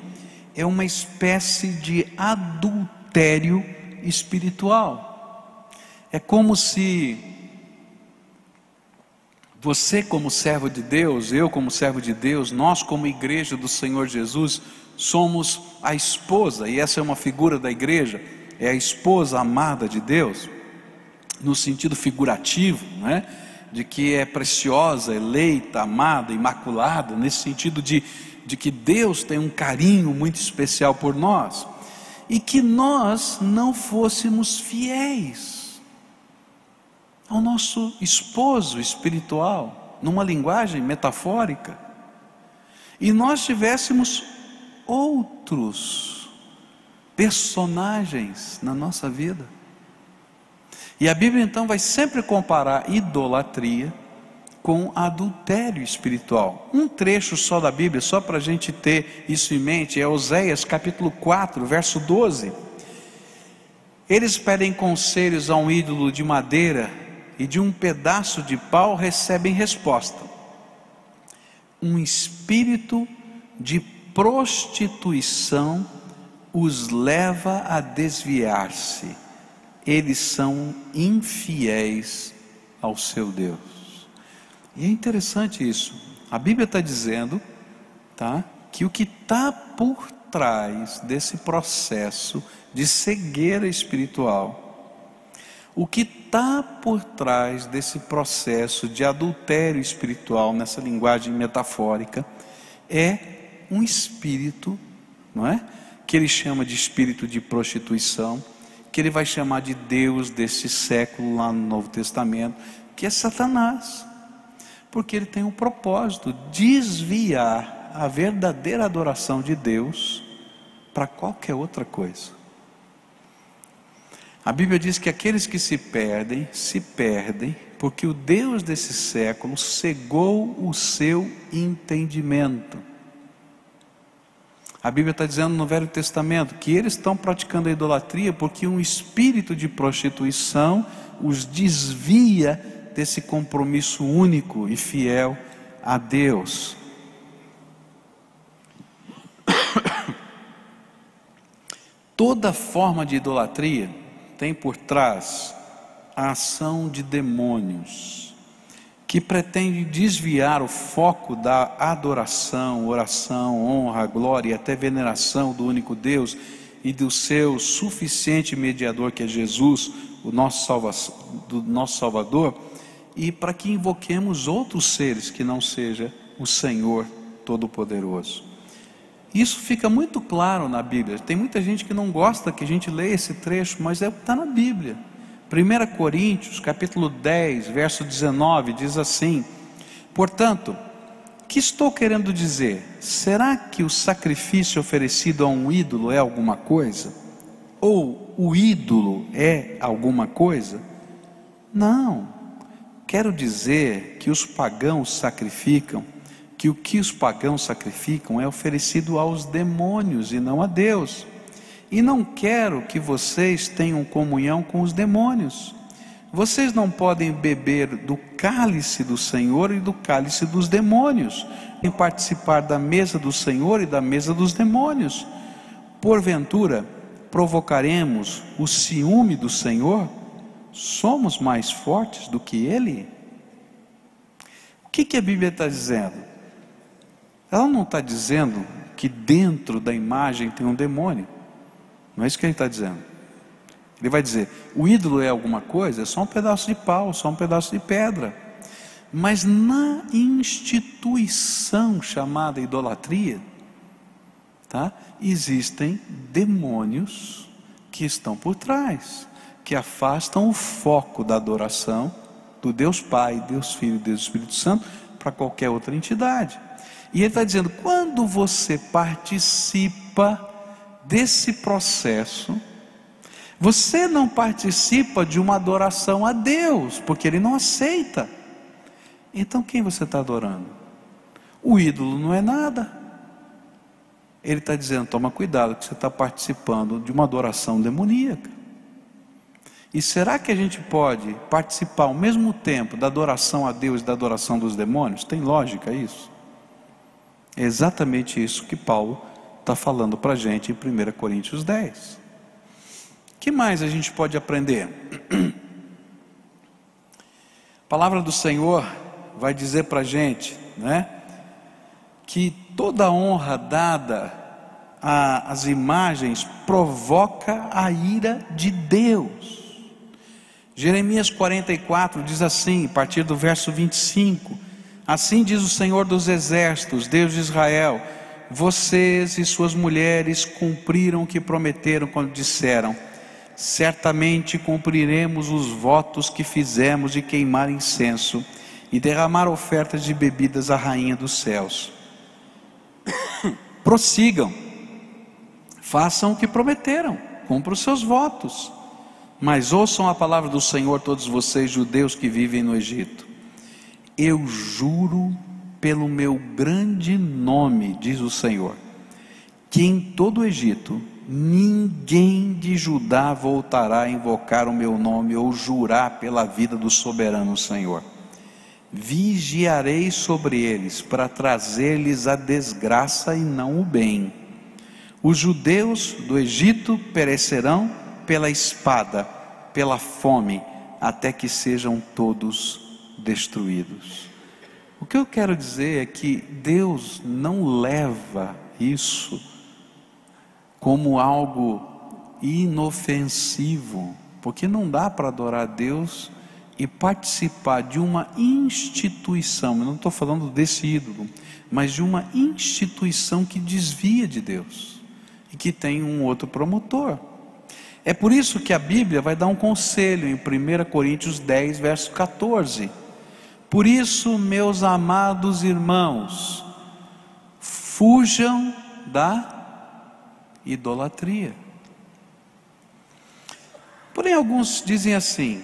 é uma espécie de adultério espiritual. É como se você, como servo de Deus, eu como servo de Deus, nós como igreja do Senhor Jesus, somos a esposa, e essa é uma figura da igreja, é a esposa amada de Deus, no sentido figurativo, né? De que é preciosa, eleita, amada, imaculada, nesse sentido de que Deus tem um carinho muito especial por nós, e que nós não fôssemos fiéis ao nosso esposo espiritual, numa linguagem metafórica, e nós tivéssemos outros personagens na nossa vida. E a Bíblia então vai sempre comparar idolatria com adultério espiritual. Um trecho só da Bíblia, só para a gente ter isso em mente, é Oséias capítulo 4, verso 12. Eles pedem conselhos a um ídolo de madeira, e de um pedaço de pau recebem resposta. Um espírito de prostituição os leva a desviar-se. Eles são infiéis ao seu Deus. E é interessante isso. A Bíblia está dizendo, tá, que o que está por trás desse processo de cegueira espiritual, o que está por trás desse processo de adultério espiritual, nessa linguagem metafórica, é um espírito, não é? Que ele chama de espírito de prostituição, que ele vai chamar de Deus desse século lá no Novo Testamento, que é Satanás, porque ele tem o propósito de desviar a verdadeira adoração de Deus para qualquer outra coisa. A Bíblia diz que aqueles que se perdem, porque o Deus desse século cegou o seu entendimento. A Bíblia está dizendo no Velho Testamento que eles estão praticando a idolatria porque um espírito de prostituição os desvia desse compromisso único e fiel a Deus. Toda forma de idolatria tem por trás a ação de demônios, que pretende desviar o foco da adoração, oração, honra, glória e até veneração do único Deus e do seu suficiente mediador, que é Jesus, o nosso Salvador, e para que invoquemos outros seres que não seja o Senhor Todo-Poderoso. Isso fica muito claro na Bíblia. Tem muita gente que não gosta que a gente leia esse trecho, mas é o que está na Bíblia. 1 Coríntios, capítulo 10, verso 19, diz assim: portanto, o que estou querendo dizer? Será que o sacrifício oferecido a um ídolo é alguma coisa? Ou o ídolo é alguma coisa? Não. Quero dizer que os pagãos sacrificam, que o que os pagãos sacrificam é oferecido aos demônios e não a Deus. E não quero que vocês tenham comunhão com os demônios. Vocês não podem beber do cálice do Senhor e do cálice dos demônios, nem participar da mesa do Senhor e da mesa dos demônios. Porventura, provocaremos o ciúme do Senhor? Somos mais fortes do que Ele? O que a Bíblia está dizendo? Ela não está dizendo que dentro da imagem tem um demônio. Não é isso que ele está dizendo. Ele vai dizer, o ídolo é alguma coisa? É só um pedaço de pau, só um pedaço de pedra. Mas na instituição chamada idolatria, tá? Existem demônios que estão por trás, que afastam o foco da adoração do Deus Pai, Deus Filho e Deus Espírito Santo para qualquer outra entidade. E ele está dizendo, quando você participa desse processo, você não participa de uma adoração a Deus, porque Ele não aceita. Então quem você está adorando? O ídolo não é nada. Ele está dizendo, toma cuidado, que você está participando de uma adoração demoníaca. E será que a gente pode participar ao mesmo tempo da adoração a Deus e da adoração dos demônios? Tem lógica isso? É exatamente isso que Paulo está falando para a gente em 1 Coríntios 10. O que mais a gente pode aprender? A palavra do Senhor vai dizer para a gente, né, que toda honra dada às imagens provoca a ira de Deus. Jeremias 44 diz assim, a partir do verso 25: assim diz o Senhor dos exércitos, Deus de Israel: vocês e suas mulheres cumpriram o que prometeram quando disseram: certamente cumpriremos os votos que fizemos de queimar incenso e derramar ofertas de bebidas à Rainha dos céus. Prossigam, façam o que prometeram, cumpram os seus votos, mas ouçam a palavra do Senhor, todos vocês judeus que vivem no Egito. Eu juro pelo meu grande nome, diz o Senhor, que em todo o Egito ninguém de Judá voltará a invocar o meu nome ou jurar pela vida do soberano Senhor. Vigiarei sobre eles para trazer-lhes a desgraça e não o bem. Os judeus do Egito perecerão pela espada, pela fome, até que sejam todos destruídos. O que eu quero dizer é que Deus não leva isso como algo inofensivo, porque não dá para adorar a Deus e participar de uma instituição. Eu não estou falando desse ídolo, mas de uma instituição que desvia de Deus e que tem um outro promotor. É por isso que a Bíblia vai dar um conselho em 1 Coríntios 10, verso 14. Por isso, meus amados irmãos, fujam da idolatria. Porém, alguns dizem assim: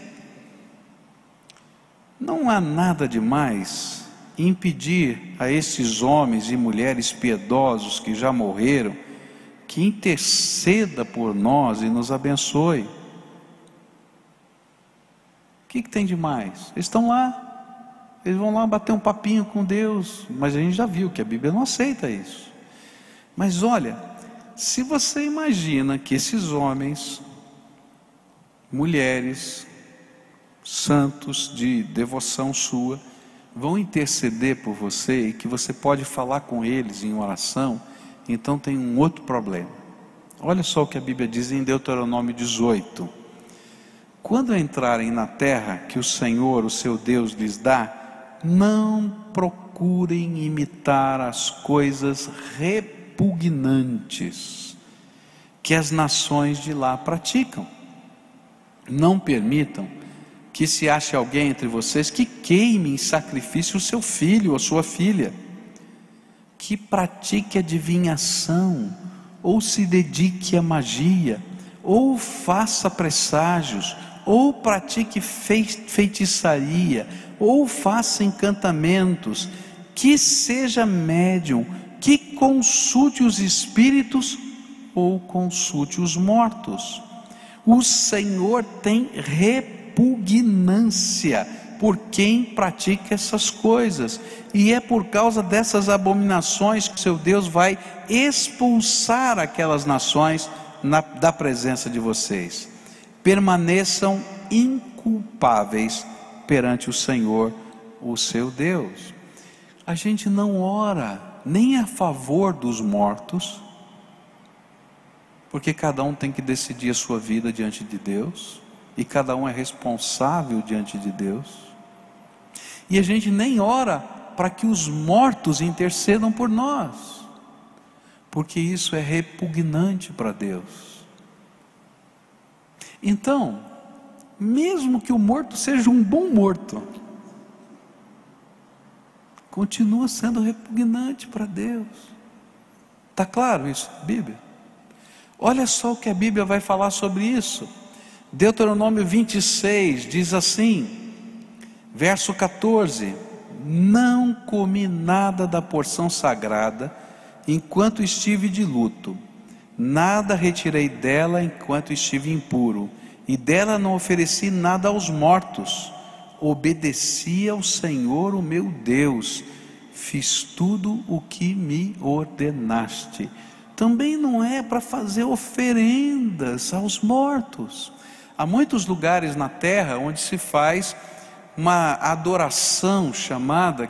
não há nada demais impedir a esses homens e mulheres piedosos que já morreram que interceda por nós e nos abençoe. O que tem de mais? Eles estão lá, eles vão lá bater um papinho com Deus, mas a gente já viu que a Bíblia não aceita isso. Mas olha, se você imagina que esses homens, mulheres, santos de devoção sua, vão interceder por você e que você pode falar com eles em oração, então tem um outro problema. Olha só o que a Bíblia diz em Deuteronômio 18: quando entrarem na terra que o Senhor, o seu Deus, lhes dá, não procurem imitar as coisas repugnantes que as nações de lá praticam. Não permitam que se ache alguém entre vocês que queime em sacrifício o seu filho ou sua filha, que pratique adivinhação, ou se dedique à magia, ou faça presságios, ou pratique feitiçaria, ou faça encantamentos, que seja médium, que consulte os espíritos, ou consulte os mortos. O Senhor tem repugnância por quem pratica essas coisas, e é por causa dessas abominações que seu Deus vai expulsar aquelas nações da presença de vocês. Permaneçam inculpáveis perante o Senhor, o seu Deus. A gente não ora nem a favor dos mortos, porque cada um tem que decidir a sua vida diante de Deus, e cada um é responsável diante de Deus. E a gente nem ora para que os mortos intercedam por nós, porque isso é repugnante para Deus. Então, mesmo que o morto seja um bom morto, continua sendo repugnante para Deus. Está claro isso, Bíblia? Olha só o que a Bíblia vai falar sobre isso. Deuteronômio 26 diz assim, verso 14: não comi nada da porção sagrada enquanto estive de luto, nada retirei dela enquanto estive impuro, e dela não ofereci nada aos mortos. Obedeci ao Senhor o meu Deus, fiz tudo o que me ordenaste. Também não é para fazer oferendas aos mortos. Há muitos lugares na terra onde se faz uma adoração chamada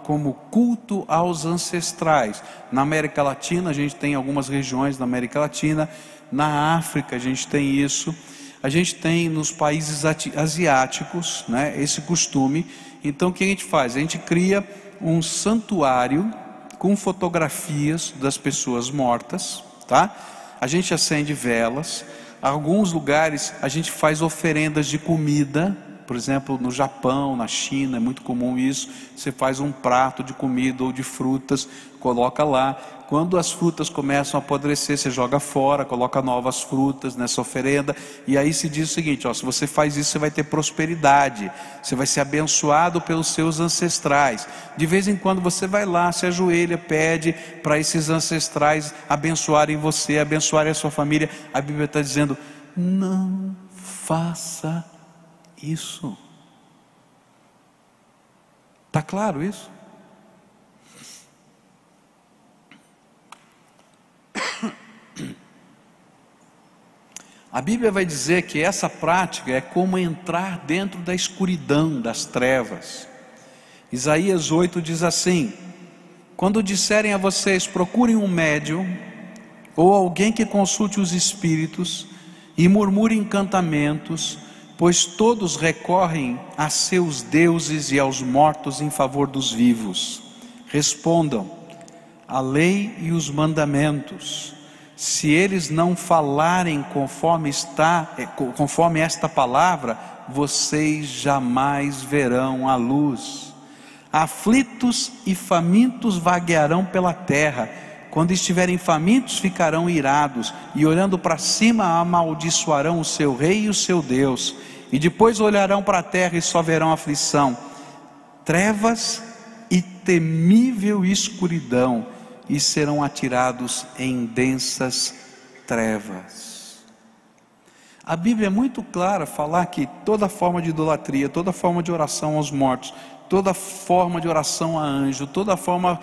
como culto aos ancestrais. Na América Latina a gente tem algumas regiões da América Latina, na África a gente tem isso, a gente tem nos países asiáticos, né, esse costume. Então o que a gente faz? A gente cria um santuário com fotografias das pessoas mortas, tá? A gente acende velas. Alguns lugares a gente faz oferendas de comida. Por exemplo, no Japão, na China, é muito comum isso. Você faz um prato de comida ou de frutas, coloca lá. Quando as frutas começam a apodrecer, você joga fora, coloca novas frutas nessa oferenda. E aí se diz o seguinte, ó, se você faz isso, você vai ter prosperidade. Você vai ser abençoado pelos seus ancestrais. De vez em quando você vai lá, se ajoelha, pede para esses ancestrais abençoarem você, abençoarem a sua família. A Bíblia está dizendo, não faça isso. Está claro isso? A Bíblia vai dizer que essa prática é como entrar dentro da escuridão, das trevas. Isaías 8 diz assim: quando disserem a vocês, procurem um médium, ou alguém que consulte os espíritos, e murmurem encantamentos, pois todos recorrem a seus deuses e aos mortos em favor dos vivos. Respondam: a lei e os mandamentos, se eles não falarem conforme esta palavra, vocês jamais verão a luz. Aflitos e famintos vaguearão pela terra. Quando estiverem famintos, ficarão irados, e olhando para cima, amaldiçoarão o seu rei e o seu Deus. E depois olharão para a terra e só verão aflição, trevas e temível escuridão, e serão atirados em densas trevas. A Bíblia é muito clara falar que toda forma de idolatria, toda forma de oração aos mortos, toda forma de oração a anjo, toda forma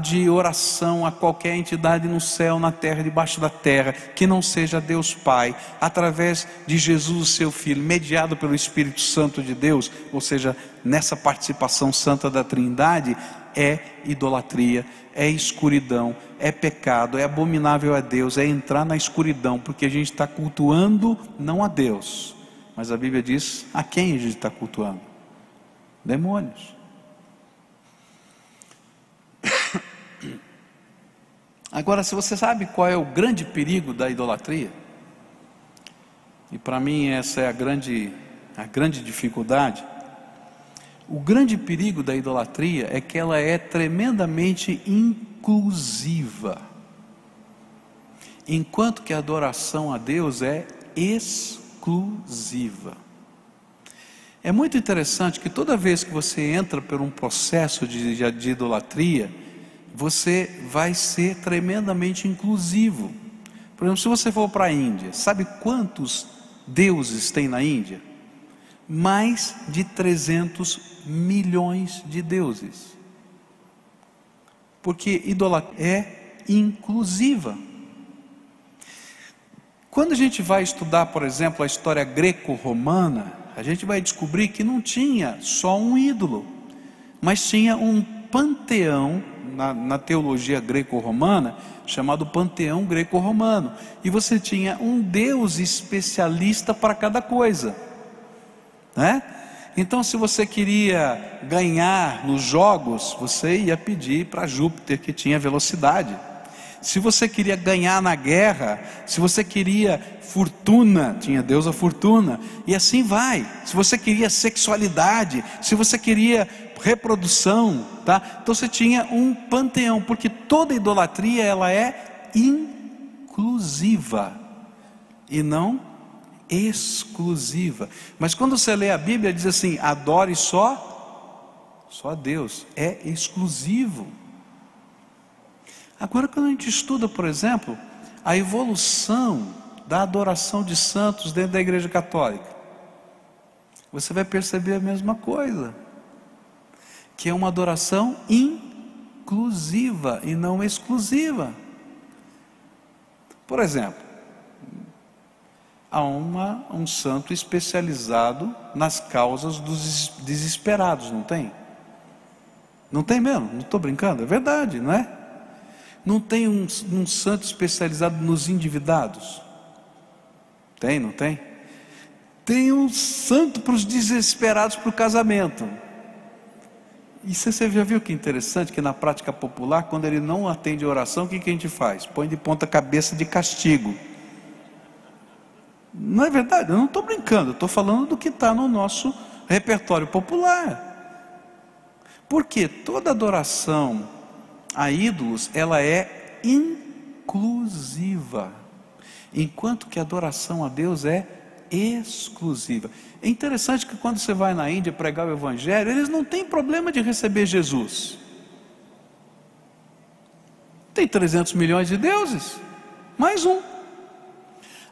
de oração a qualquer entidade no céu, na terra, debaixo da terra, que não seja Deus Pai, através de Jesus, o seu Filho, mediado pelo Espírito Santo de Deus, ou seja, nessa participação santa da Trindade, é idolatria, é escuridão, é pecado, é abominável a Deus, é entrar na escuridão, porque a gente está cultuando não a Deus, mas a Bíblia diz a quem a gente está cultuando: demônios. Agora, se você sabe qual é o grande perigo da idolatria, e para mim essa é a grande dificuldade, o grande perigo da idolatria é que ela é tremendamente inclusiva, enquanto que a adoração a Deus é exclusiva. É muito interessante que toda vez que você entra por um processo de idolatria, você vai ser tremendamente inclusivo. Por exemplo, se você for para a Índia, sabe quantos deuses tem na Índia? Mais de 300 milhões de deuses. Porque idolatria é inclusiva. Quando a gente vai estudar, por exemplo, a história greco-romana, a gente vai descobrir que não tinha só um ídolo, mas tinha um panteão na teologia greco-romana, chamado panteão greco-romano, e você tinha um deus especialista para cada coisa, né? Então, se você queria ganhar nos jogos, você ia pedir para Júpiter, que tinha velocidade. Se você queria ganhar na guerra, se você queria fortuna, tinha Deus a fortuna, e assim vai. Se você queria sexualidade, se você queria reprodução, tá? Então você tinha um panteão, porque toda idolatria ela é inclusiva e não exclusiva. Mas quando você lê a Bíblia, diz assim: adore só a Deus, é exclusivo. Agora, quando a gente estuda, por exemplo, a evolução da adoração de santos dentro da Igreja Católica, você vai perceber a mesma coisa, que é uma adoração inclusiva e não exclusiva. Por exemplo, há um santo especializado nas causas dos desesperados, não tem? Não tem mesmo? Não estou brincando, é verdade, não é? Não tem um santo especializado nos endividados? Tem, não tem? Tem um santo para os desesperados para o casamento. E você já viu que interessante, que na prática popular, quando ele não atende a oração, o que a gente faz? Põe de ponta cabeça de castigo. Não é verdade? Eu não estou brincando, eu estou falando do que está no nosso repertório popular. Porque toda adoração a ídolos, ela é inclusiva, enquanto que a adoração a Deus é exclusiva. É interessante que quando você vai na Índia pregar o Evangelho, eles não têm problema de receber Jesus. Tem 300 milhões de deuses, mais um.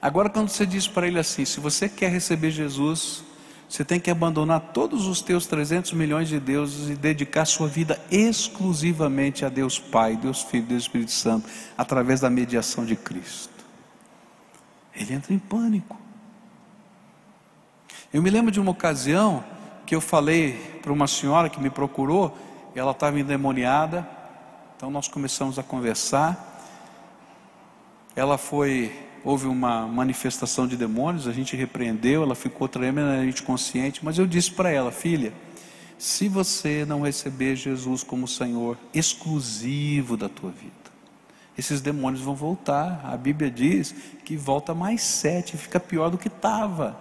Agora, quando você diz para ele assim: se você quer receber Jesus, você tem que abandonar todos os teus 300 milhões de deuses e dedicar sua vida exclusivamente a Deus Pai, Deus Filho, Deus Espírito Santo, através da mediação de Cristo. Ele entra em pânico. Eu me lembro de uma ocasião que eu falei para uma senhora que me procurou, ela estava endemoniada, então nós começamos a conversar. Houve uma manifestação de demônios, a gente repreendeu, ela ficou tremendamente consciente, mas eu disse para ela: filha, se você não receber Jesus como Senhor exclusivo da tua vida, esses demônios vão voltar. A Bíblia diz que volta mais 7, fica pior do que estava.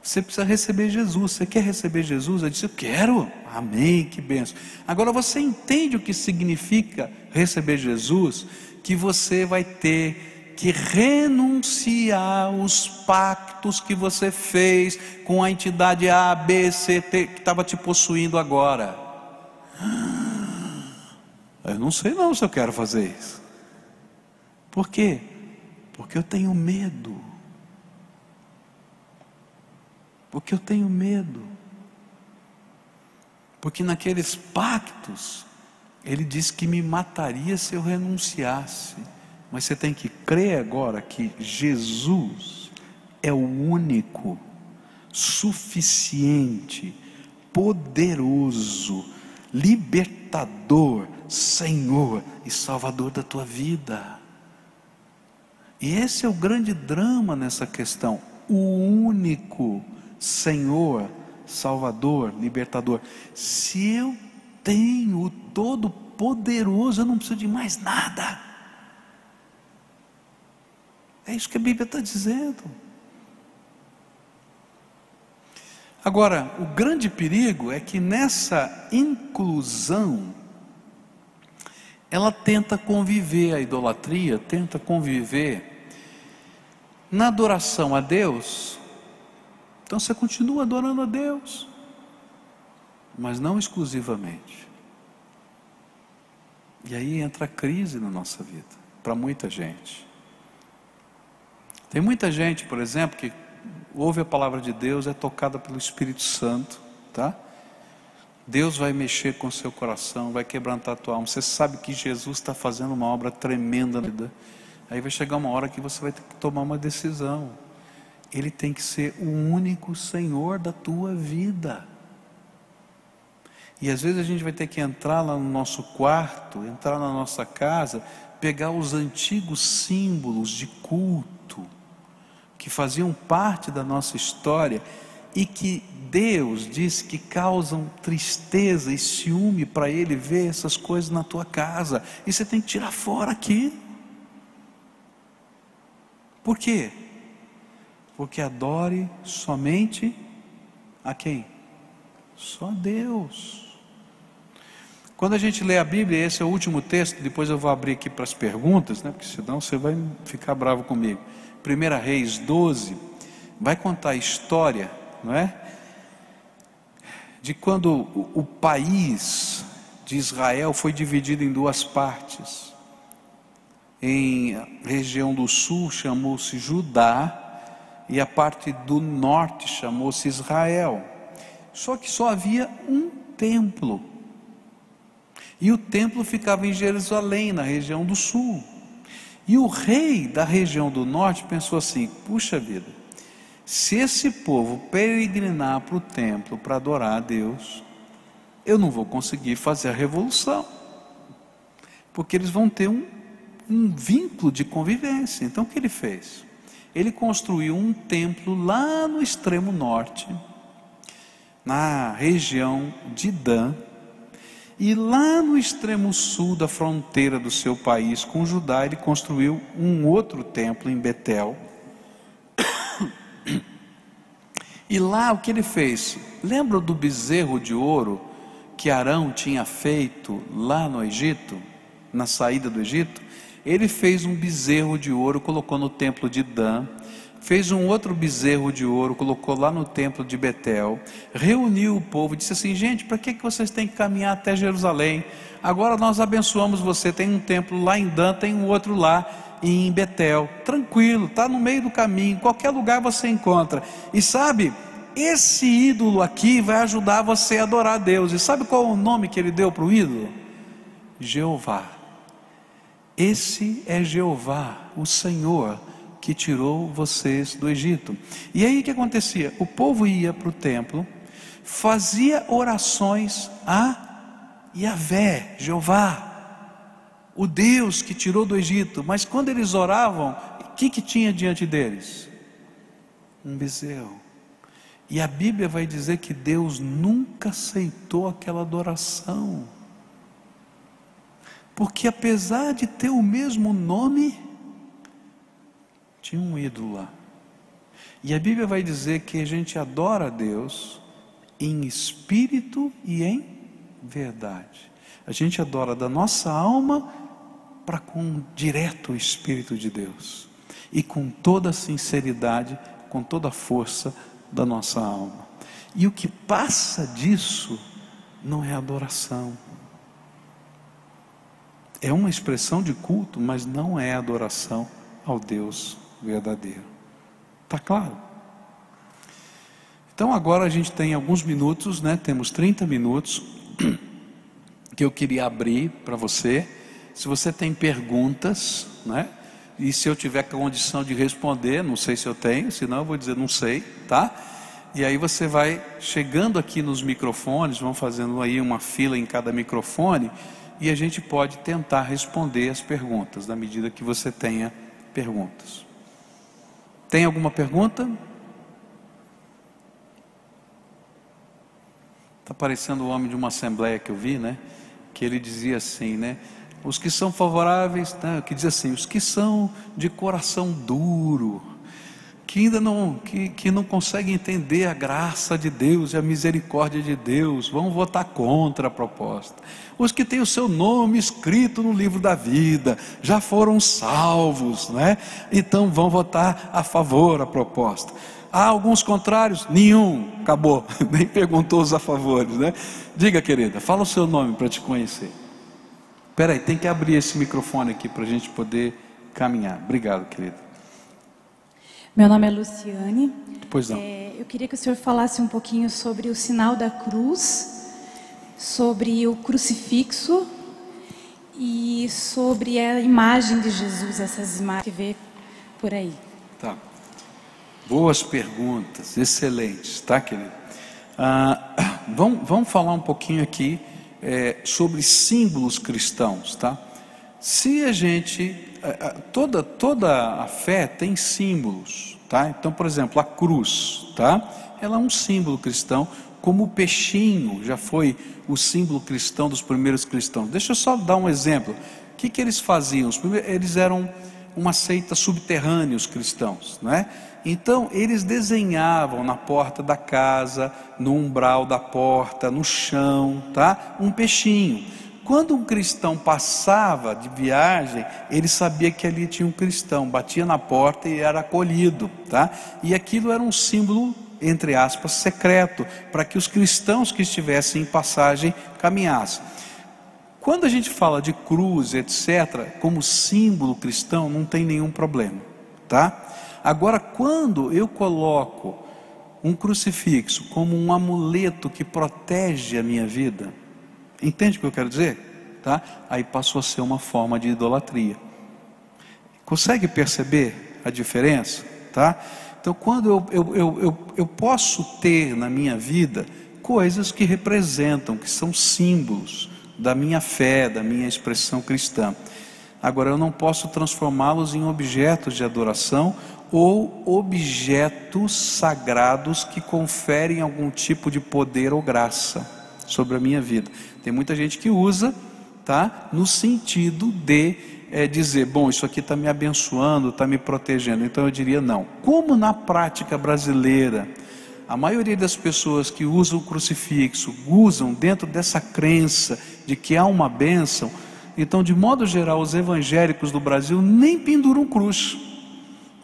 Você precisa receber Jesus. Você quer receber Jesus? Eu disse: eu quero. Amém, que benção. Agora você entende o que significa receber Jesus? Que você vai ter que renunciar os pactos que você fez com a entidade A, B, C, T, que estava te possuindo agora. Eu não sei não se eu quero fazer isso. Por quê? Porque eu tenho medo. Porque eu tenho medo. Porque naqueles pactos, ele disse que me mataria se eu renunciasse. Mas você tem que crer agora que Jesus é o único, suficiente, poderoso, libertador, Senhor e Salvador da tua vida. E esse é o grande drama nessa questão. O único Senhor, Salvador, libertador. Se eu tenho o Todo-Poderoso, eu não preciso de mais nada. É isso que a Bíblia está dizendo. Agora, o grande perigo é que nessa inclusão, ela tenta conviver, a idolatria tenta conviver na adoração a Deus. Então você continua adorando a Deus, mas não exclusivamente. E aí entra a crise na nossa vida, para muita gente. Tem muita gente, por exemplo, que ouve a palavra de Deus, é tocada pelo Espírito Santo, tá? Deus vai mexer com o seu coração, vai quebrantar a tua alma. Você sabe que Jesus está fazendo uma obra tremenda na vida. Aí vai chegar uma hora que você vai ter que tomar uma decisão. Ele tem que ser o único Senhor da tua vida. E às vezes a gente vai ter que entrar lá no nosso quarto, entrar na nossa casa, pegar os antigos símbolos de culto, que faziam parte da nossa história, e que Deus diz que causam tristeza e ciúme para Ele ver essas coisas na tua casa. E você tem que tirar fora aqui. Por quê? Porque adore somente a quem? Só a Deus. Quando a gente lê a Bíblia, esse é o último texto, depois eu vou abrir aqui para as perguntas, né? Porque senão você vai ficar bravo comigo. 1 Reis 12, vai contar a história, não é? De quando o país de Israel foi dividido em duas partes. Em região do sul chamou-se Judá, e a parte do norte chamou-se Israel. Só que só havia um templo, e o templo ficava em Jerusalém, na região do sul. E o rei da região do norte pensou assim: puxa vida, se esse povo peregrinar para o templo para adorar a Deus, eu não vou conseguir fazer a revolução, porque eles vão ter um vínculo de convivência. Então o que ele fez? Ele construiu um templo lá no extremo norte, na região de Dan, e lá no extremo sul da fronteira do seu país com Judá, ele construiu um outro templo em Betel. E lá o que ele fez? Lembra do bezerro de ouro que Arão tinha feito lá no Egito, na saída do Egito? Ele fez um bezerro de ouro, colocou no templo de Dan, fez um outro bezerro de ouro, colocou lá no templo de Betel, reuniu o povo, disse assim: gente, para que vocês têm que caminhar até Jerusalém? Agora nós abençoamos você, tem um templo lá em Dan, tem um outro lá em Betel, tranquilo, está no meio do caminho, qualquer lugar você encontra. E sabe, esse ídolo aqui vai ajudar você a adorar a Deus. E sabe qual é o nome que ele deu para o ídolo? Jeová. Esse é Jeová, o Senhor que tirou vocês do Egito. E aí o que acontecia? O povo ia para o templo, fazia orações a Yahvé, Jeová, o Deus que tirou do Egito. Mas quando eles oravam, o que tinha diante deles? Um bezerro. E a Bíblia vai dizer que Deus nunca aceitou aquela adoração, porque apesar de ter o mesmo nome, tinha um ídolo lá. E a Bíblia vai dizer que a gente adora a Deus em espírito e em verdade. A gente adora da nossa alma para com direto o Espírito de Deus, e com toda a sinceridade, com toda a força da nossa alma. E o que passa disso não é adoração. é uma expressão de culto, mas não é adoração ao Deus verdadeiro. Está claro? Então agora a gente tem alguns minutos, né? Temos 30 minutos que eu queria abrir para você. Se você tem perguntas, né? E se eu tiver condição de responder, não sei se eu tenho, senão eu vou dizer não sei, tá? E aí você vai chegando aqui nos microfones, vão fazendo aí uma fila em cada microfone, e a gente pode tentar responder as perguntas, na medida que você tenha perguntas. Tem alguma pergunta? Está parecendo o homem de uma assembleia que eu vi, né? Que ele dizia assim, né? Os que são favoráveis, né? Que diz assim, os que são de coração duro, que ainda não conseguem entender a graça de Deus e a misericórdia de Deus, vão votar contra a proposta. Os que têm o seu nome escrito no livro da vida, já foram salvos, né? Então vão votar a favor da proposta. Há alguns contrários? Nenhum, acabou, nem perguntou os a favores, né? Diga, querida, fala o seu nome para te conhecer. Espera aí, tem que abrir esse microfone aqui para a gente poder caminhar. Obrigado, querida. Meu nome é Luciane. Pois não. Eu queria que o senhor falasse um pouquinho sobre o sinal da cruz, sobre o crucifixo e sobre a imagem de Jesus, essas imagens que vê por aí. Tá. Boas perguntas, excelentes, tá, querido? Vamos falar um pouquinho aqui sobre símbolos cristãos, tá? Se a gente, toda a fé tem símbolos, tá? Então, por exemplo, a cruz, tá? Ela é um símbolo cristão, como o peixinho já foi o símbolo cristão dos primeiros cristãos. Deixa eu só dar um exemplo. O que eles faziam? Eles eram uma seita subterrânea, os cristãos, né? Então eles desenhavam na porta da casa, no umbral da porta, no chão, tá? Um peixinho. Quando um cristão passava de viagem, ele sabia que ali tinha um cristão, batia na porta e era acolhido, tá? E aquilo era um símbolo, entre aspas, secreto, para que os cristãos que estivessem em passagem caminhassem. Quando a gente fala de cruz, etc., como símbolo cristão, não tem nenhum problema, tá? Agora, quando eu coloco um crucifixo como um amuleto que protege a minha vida, entende o que eu quero dizer? Tá? Aí passou a ser uma forma de idolatria. Consegue perceber a diferença? Tá? Então, quando eu posso ter na minha vida coisas que representam, que são símbolos da minha fé, da minha expressão cristã. Agora, eu não posso transformá-los em objetos de adoração ou objetos sagrados que conferem algum tipo de poder ou graça sobre a minha vida. Tem muita gente que usa, tá? No sentido de dizer, bom, isso aqui está me abençoando, está me protegendo. Então eu diria não. Como na prática brasileira, a maioria das pessoas que usam o crucifixo, usam dentro dessa crença de que há uma bênção, então de modo geral os evangélicos do Brasil nem penduram cruz,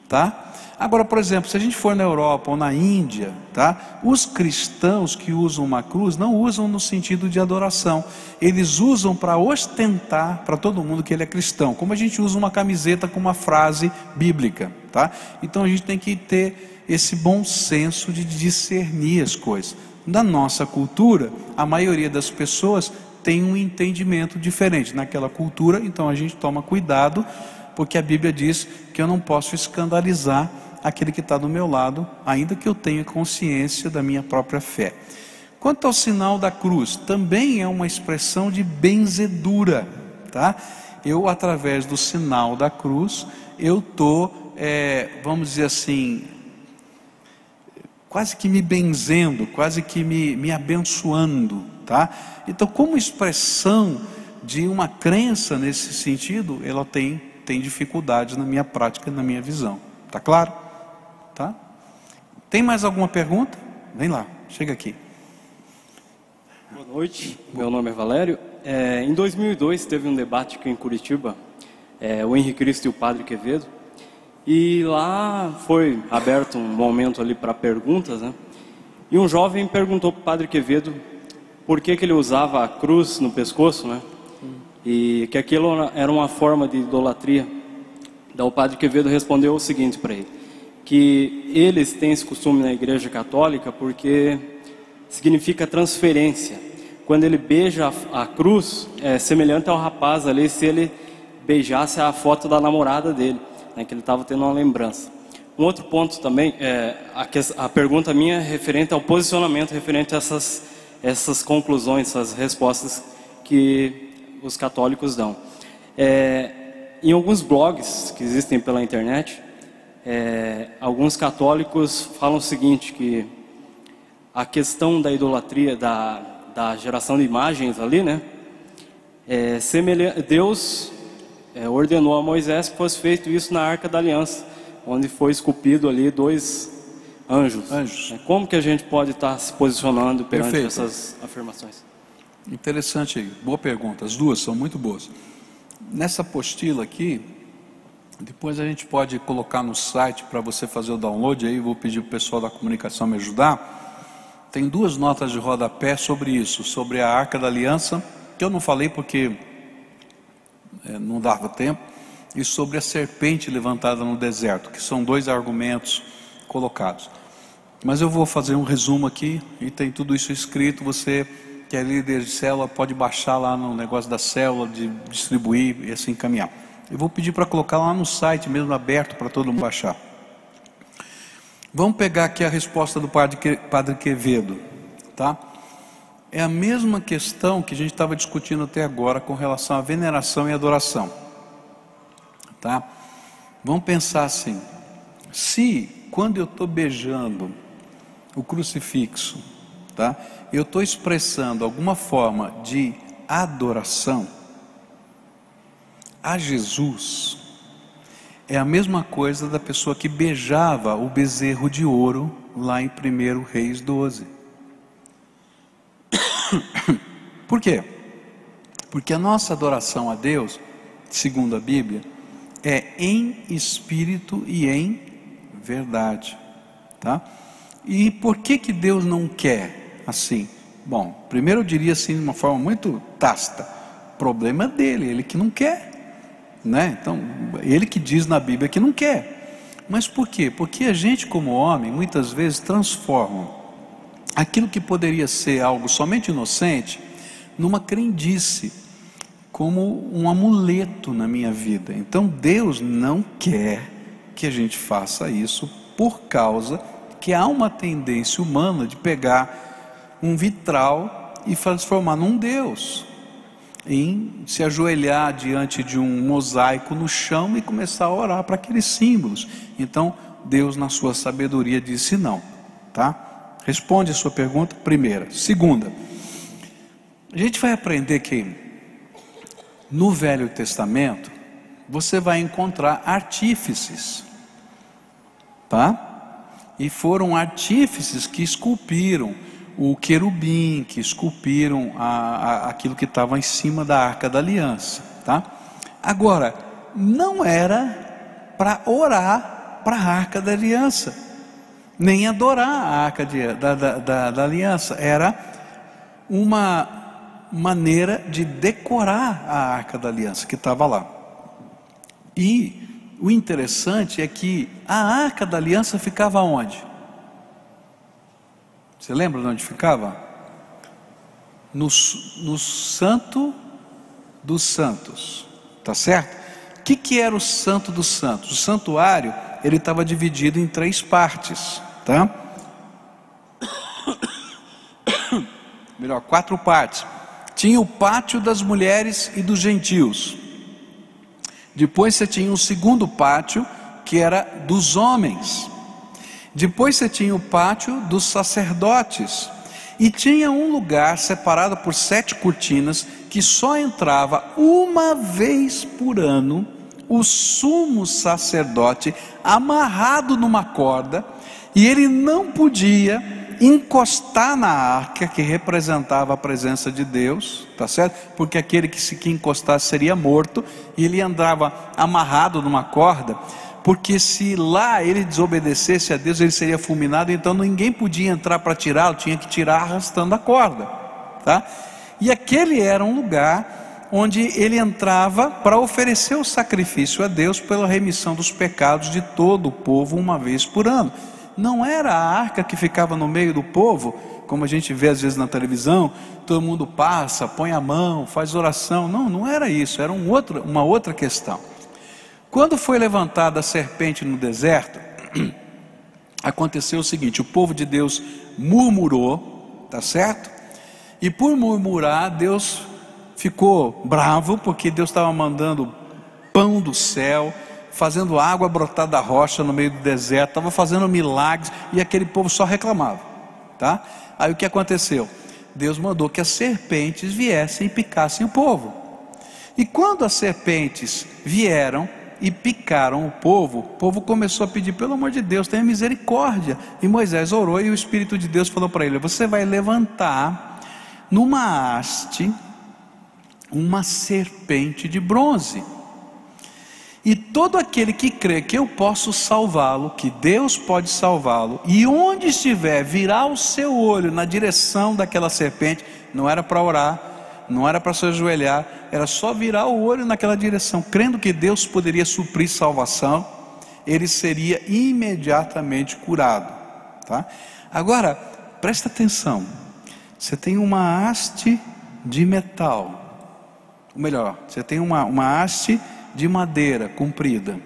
tá? Agora, por exemplo, se a gente for na Europa ou na Índia, tá? Os cristãos que usam uma cruz não usam no sentido de adoração, eles usam para ostentar para todo mundo que ele é cristão, como a gente usa uma camiseta com uma frase bíblica, tá? Então a gente tem que ter esse bom senso de discernir as coisas. Na nossa cultura, a maioria das pessoas tem um entendimento diferente naquela cultura, então a gente toma cuidado, porque a Bíblia diz que eu não posso escandalizar aquele que está do meu lado, ainda que eu tenha consciência da minha própria fé. Quanto ao sinal da cruz, também é uma expressão de benzedura, tá? Eu, através do sinal da cruz, eu estou, vamos dizer assim, quase que me benzendo, quase que me abençoando, tá? Então, como expressão de uma crença nesse sentido, ela tem dificuldades na minha prática, na minha visão. Tá claro? Tá? Tem mais alguma pergunta? Vem lá, chega aqui. Boa noite, meu nome é Valério. Em 2002 teve um debate aqui em Curitiba, o Henrique Cristo e o Padre Quevedo, e lá foi aberto um momento ali para perguntas, né? E um jovem perguntou para o Padre Quevedo por que ele usava a cruz no pescoço, né? e que aquilo era uma forma de idolatria. Então o padre Quevedo respondeu o seguinte para ele, que eles têm esse costume na Igreja Católica porque significa transferência. Quando ele beija a cruz, é semelhante ao rapaz ali, se ele beijasse a foto da namorada dele, né, que ele estava tendo uma lembrança. Um outro ponto também, a pergunta minha é referente ao posicionamento, referente a essas conclusões, essas respostas que os católicos dão. Em alguns blogs que existem pela internet, alguns católicos falam o seguinte, que a questão da idolatria, da geração de imagens ali, né, Deus ordenou a Moisés que fosse feito isso na Arca da Aliança, onde foi esculpido ali 2 anjos. Como que a gente pode estar se posicionando perante essas afirmações? Interessante, boa pergunta, as duas são muito boas. Nessa apostila aqui, depois a gente pode colocar no site para você fazer o download, aí eu vou pedir para o pessoal da comunicação me ajudar. Tem 2 notas de rodapé sobre isso, sobre a Arca da Aliança, que eu não falei porque não dava tempo, e sobre a serpente levantada no deserto, que são 2 argumentos colocados. Mas eu vou fazer um resumo aqui, e tem tudo isso escrito. Você que é líder de célula pode baixar lá no negócio da célula, de distribuir e assim caminhar. Eu vou pedir para colocar lá no site mesmo, aberto para todo mundo baixar. Vamos pegar aqui a resposta do Padre Quevedo, tá? É a mesma questão que a gente estava discutindo até agora com relação à veneração e adoração, tá? Vamos pensar assim, se quando eu estou beijando o crucifixo, tá, eu estou expressando alguma forma de adoração a Jesus, é a mesma coisa da pessoa que beijava o bezerro de ouro lá em 1 Reis 12. Por quê? Porque a nossa adoração a Deus, segundo a Bíblia, é em espírito e em verdade, tá? E por que Deus não quer assim? Bom, primeiro eu diria assim de uma forma muito tácita, problema dele, ele que não quer, né? Então, ele que diz na Bíblia que não quer. Mas por quê? Porque a gente como homem, muitas vezes transforma aquilo que poderia ser algo somente inocente, numa crendice, como um amuleto na minha vida. Então Deus não quer que a gente faça isso, por causa que há uma tendência humana de pegar um vitral e transformar num Deus, em se ajoelhar diante de um mosaico no chão e começar a orar para aqueles símbolos. Então Deus, na sua sabedoria, disse não, tá? Responde a sua pergunta, primeira. Segunda, a gente vai aprender que no Velho Testamento você vai encontrar artífices, tá? E foram artífices que esculpiram o querubim, que esculpiram aquilo que estava em cima da Arca da Aliança, tá? Agora, não era para orar para a Arca da Aliança, nem adorar a Arca da Aliança, era uma maneira de decorar a Arca da Aliança que estava lá. E o interessante é que a Arca da Aliança ficava onde? Você lembra de onde ficava? No Santo dos Santos, tá certo? O que era o Santo dos Santos? O santuário, ele estava dividido em 3 partes, tá? Melhor, 4 partes. Tinha o pátio das mulheres e dos gentios. Depois você tinha o segundo pátio, que era dos homens. Depois você tinha o pátio dos sacerdotes. E tinha um lugar separado por 7 cortinas, que só entrava uma vez por ano o sumo sacerdote, amarrado numa corda, e ele não podia encostar na arca, que representava a presença de Deus, tá certo? Porque aquele que encostasse seria morto, e ele andava amarrado numa corda, porque se lá ele desobedecesse a Deus, ele seria fulminado. Então ninguém podia entrar para tirá-lo, tinha que tirar arrastando a corda, tá? E aquele era um lugar onde ele entrava para oferecer o sacrifício a Deus pela remissão dos pecados de todo o povo uma vez por ano. Não era a arca que ficava no meio do povo, como a gente vê às vezes na televisão, todo mundo passa, põe a mão, faz oração. Não, não era isso, era uma outra questão. Quando foi levantada a serpente no deserto, aconteceu o seguinte: o povo de Deus murmurou, tá certo? E por murmurar, Deus ficou bravo, porque Deus estava mandando pão do céu, fazendo água brotar da rocha no meio do deserto, estava fazendo milagres, e aquele povo só reclamava, tá? Aí o que aconteceu? Deus mandou que as serpentes viessem e picassem o povo. E quando as serpentes vieram e picaram o povo começou a pedir: pelo amor de Deus, tenha misericórdia. E Moisés orou, e o Espírito de Deus falou para ele: você vai levantar numa haste uma serpente de bronze, e todo aquele que crê que eu posso salvá-lo, que Deus pode salvá-lo, e onde estiver, virar o seu olho na direção daquela serpente. Não era para orar, não era para se ajoelhar, era só virar o olho naquela direção, crendo que Deus poderia suprir salvação, ele seria imediatamente curado, tá? Agora, presta atenção, você tem uma haste de metal, ou melhor, você tem uma haste de madeira comprida,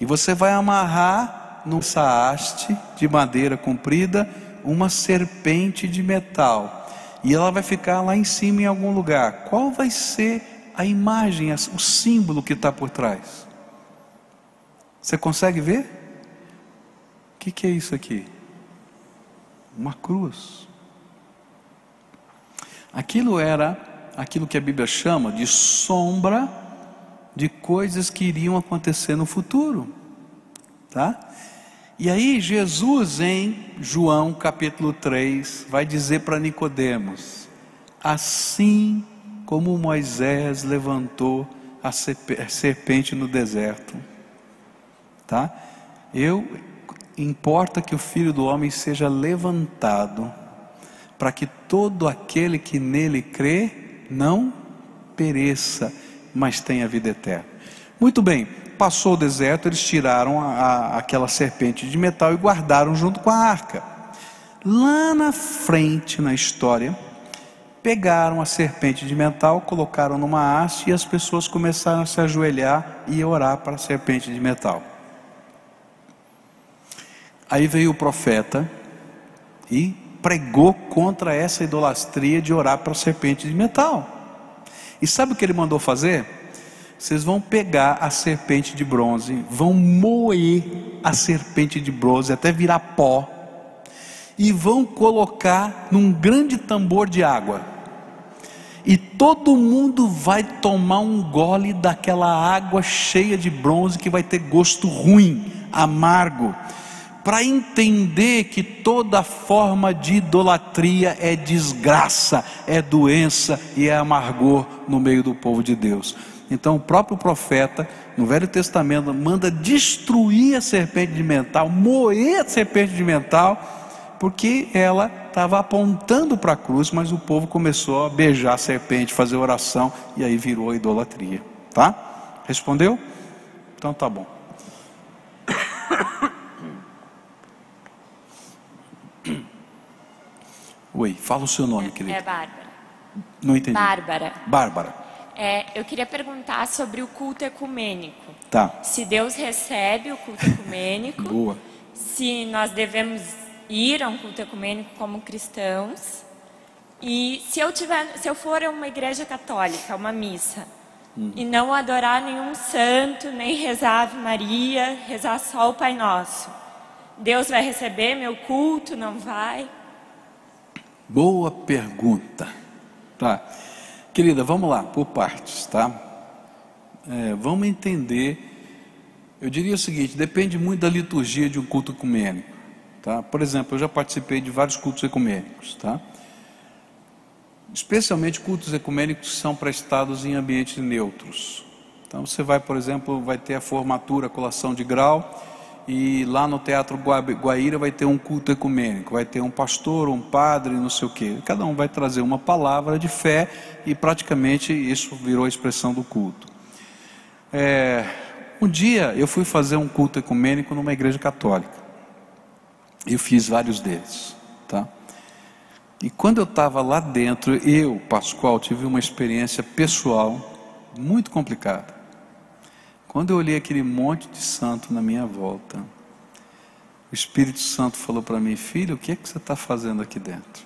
e você vai amarrar nessa haste de madeira comprida uma serpente de metal, e ela vai ficar lá em cima em algum lugar. Qual vai ser a imagem, o símbolo que está por trás? Você consegue ver? O que é isso aqui? Uma cruz. Aquilo era aquilo que a Bíblia chama de sombra de coisas que iriam acontecer no futuro, tá? E aí Jesus, em João capítulo 3, vai dizer para Nicodemos: assim como Moisés levantou a serpente no deserto, tá? Importa que o Filho do Homem seja levantado, para que todo aquele que nele crê não pereça, mas tenha vida eterna. Muito bem, passou o deserto, eles tiraram aquela serpente de metal e guardaram junto com a arca. Lá na frente, na história, pegaram a serpente de metal, colocaram numa haste, e as pessoas começaram a se ajoelhar e orar para a serpente de metal. Aí veio o profeta e pregou contra essa idolatria de orar para a serpente de metal. E sabe o que ele mandou fazer? Vocês vão pegar a serpente de bronze, vão moer a serpente de bronze até virar pó, e vão colocar num grande tambor de água, e todo mundo vai tomar um gole daquela água cheia de bronze, que vai ter gosto ruim, amargo, para entender que toda forma de idolatria é desgraça, é doença e é amargor no meio do povo de Deus. Então o próprio profeta, no Velho Testamento, manda destruir a serpente de metal, moer a serpente de metal, porque ela estava apontando para a cruz, mas o povo começou a beijar a serpente, fazer oração, e aí virou a idolatria, tá? Respondeu? Então tá bom. Oi, fala o seu nome, querida. É Bárbara. Não entendi. Bárbara. Eu queria perguntar sobre o culto ecumênico. Tá. Se Deus recebe o culto ecumênico. Boa. Se nós devemos ir a um culto ecumênico como cristãos. E se eu for a uma igreja católica, uma missa, e não adorar nenhum santo, nem rezar Ave Maria, rezar só o Pai Nosso, Deus vai receber meu culto? Não vai? Boa pergunta. Tá. Querida, vamos lá, por partes, tá? Vamos entender. Eu diria o seguinte: depende muito da liturgia de um culto ecumênico, tá? Por exemplo, eu já participei de vários cultos ecumênicos, tá? Especialmente cultos ecumênicos que são prestados em ambientes neutros. Então você vai, por exemplo, vai ter a formatura, a colação de grau, e lá no Teatro Guaíra vai ter um culto ecumênico, vai ter um pastor, um padre, não sei o quê. Cada um vai trazer uma palavra de fé e praticamente isso virou a expressão do culto. Um dia eu fui fazer um culto ecumênico numa igreja católica. Eu fiz vários deles, tá? E quando eu estava lá dentro, eu, Pascoal, tive uma experiência pessoal muito complicada. Quando eu olhei aquele monte de santo na minha volta, o Espírito Santo falou para mim: filho, o que é que você está fazendo aqui dentro?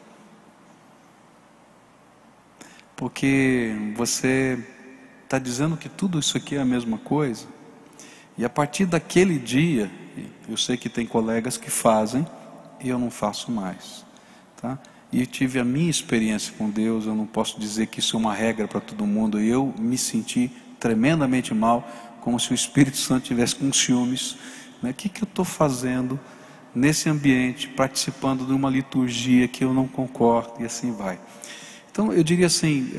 Porque você está dizendo que tudo isso aqui é a mesma coisa. E a partir daquele dia, eu sei que tem colegas que fazem, e eu não faço mais, tá? E eu tive a minha experiência com Deus. Eu não posso dizer que isso é uma regra para todo mundo. Eu me senti tremendamente mal, como se o Espírito Santo tivesse com ciúmes, né? O que eu estou fazendo nesse ambiente, participando de uma liturgia que eu não concordo, e assim vai. Então eu diria assim,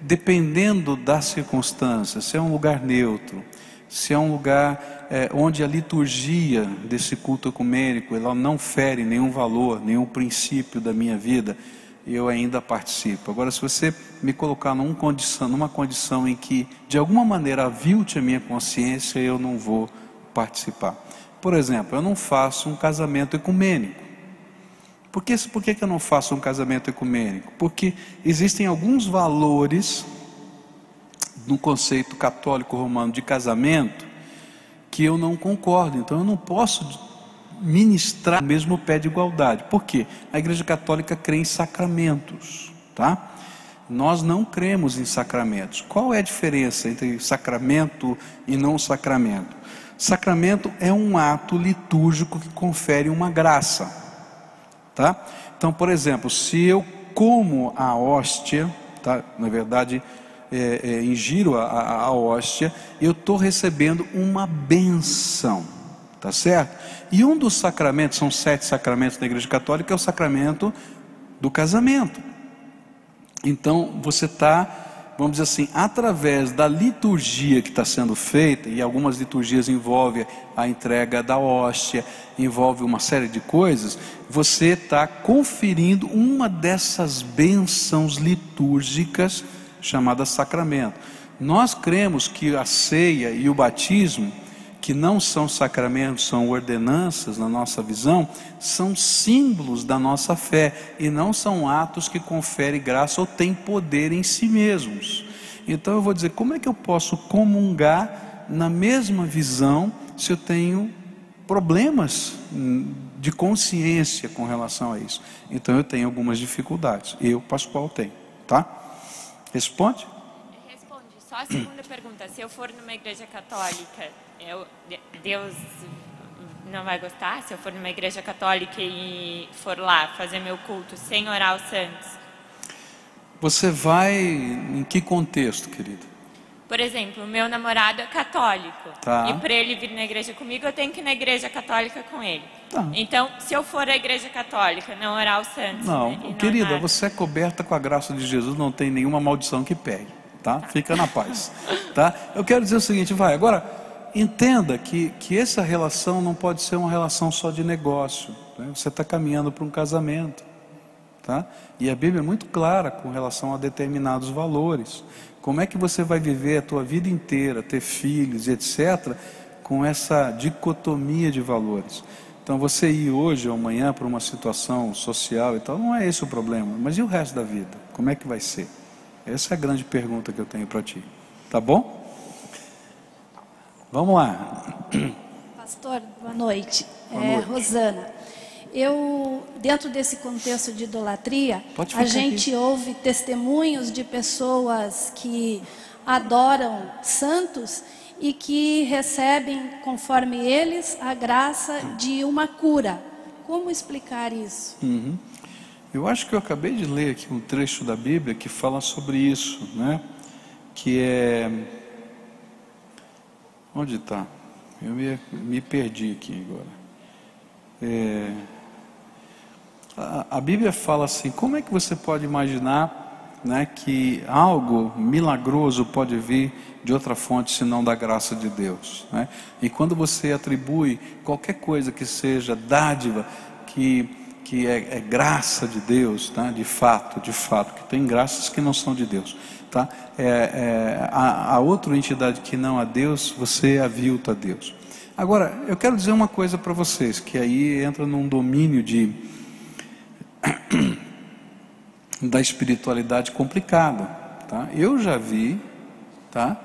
dependendo da circunstância, se é um lugar neutro, se é um lugar onde a liturgia desse culto ecumênico ela não fere nenhum valor, nenhum princípio da minha vida, eu ainda participo. Agora, se você me colocar numa condição em que de alguma maneira avilte a minha consciência, eu não vou participar. Por exemplo, eu não faço um casamento ecumênico. Por que eu não faço um casamento ecumênico? Porque existem alguns valores no conceito católico romano de casamento que eu não concordo. Então eu não posso ministrar o mesmo pé de igualdade. Por quê? A Igreja Católica crê em sacramentos, tá? Nós não cremos em sacramentos. Qual é a diferença entre sacramento e não sacramento? Sacramento é um ato litúrgico que confere uma graça, tá? Então, por exemplo, se eu como a hóstia, tá? Na verdade, ingiro a hóstia, eu estou recebendo uma bênção, tá certo? E um dos sacramentos, são 7 sacramentos da Igreja Católica, é o sacramento do casamento. Então você está, vamos dizer assim, através da liturgia que está sendo feita, e algumas liturgias envolvem a entrega da hóstia, envolve uma série de coisas, você está conferindo uma dessas bênçãos litúrgicas chamada sacramento. Nós cremos que a ceia e o batismo, que não são sacramentos, são ordenanças na nossa visão, são símbolos da nossa fé e não são atos que conferem graça ou têm poder em si mesmos. Então eu vou dizer, como é que eu posso comungar na mesma visão se eu tenho problemas de consciência com relação a isso? Então eu tenho algumas dificuldades. Eu, Pascoal, tenho, tá? Responde? Responde. Só a segunda pergunta. Se eu for numa igreja católica, Deus não vai gostar? Se eu for numa igreja católica e for lá fazer meu culto sem orar aos santos? Você vai em que contexto, querido? Por exemplo, o meu namorado é católico. Tá. E para ele vir na igreja comigo, eu tenho que ir na igreja católica com ele. Tá. Então, se eu for à igreja católica, não orar aos santos... Não, né, querida, você é coberta com a graça de Jesus, não tem nenhuma maldição que pegue, tá? Fica na paz, tá? Eu quero dizer o seguinte, agora, entenda que essa relação não pode ser uma relação só de negócio, né? Você está caminhando para um casamento, tá? E a Bíblia é muito clara com relação a determinados valores. Como é que você vai viver a tua vida inteira, ter filhos, etc., com essa dicotomia de valores? Então você ir hoje ou amanhã para uma situação social e tal, não é esse o problema. Mas e o resto da vida? Como é que vai ser? Essa é a grande pergunta que eu tenho para ti. Tá bom? Vamos lá. Pastor, boa noite. Rosana. Dentro desse contexto de idolatria, a gente ouve testemunhos de pessoas que adoram santos e que recebem, conforme eles, a graça de uma cura. Como explicar isso? Eu acho que eu acabei de ler aqui um trecho da Bíblia que fala sobre isso, né? Que é... Onde está? Eu me perdi aqui agora. A Bíblia fala assim, como é que você pode imaginar né, que algo milagroso pode vir de outra fonte senão da graça de Deus, né? E quando você atribui qualquer coisa que seja dádiva, que é graça de Deus, tá? De fato, que tem graças que não são de Deus, tá? A outra entidade que não a Deus, você avilta a Deus. Agora, eu quero dizer uma coisa para vocês, que aí entra num domínio da espiritualidade complicada, tá? Eu já vi, tá,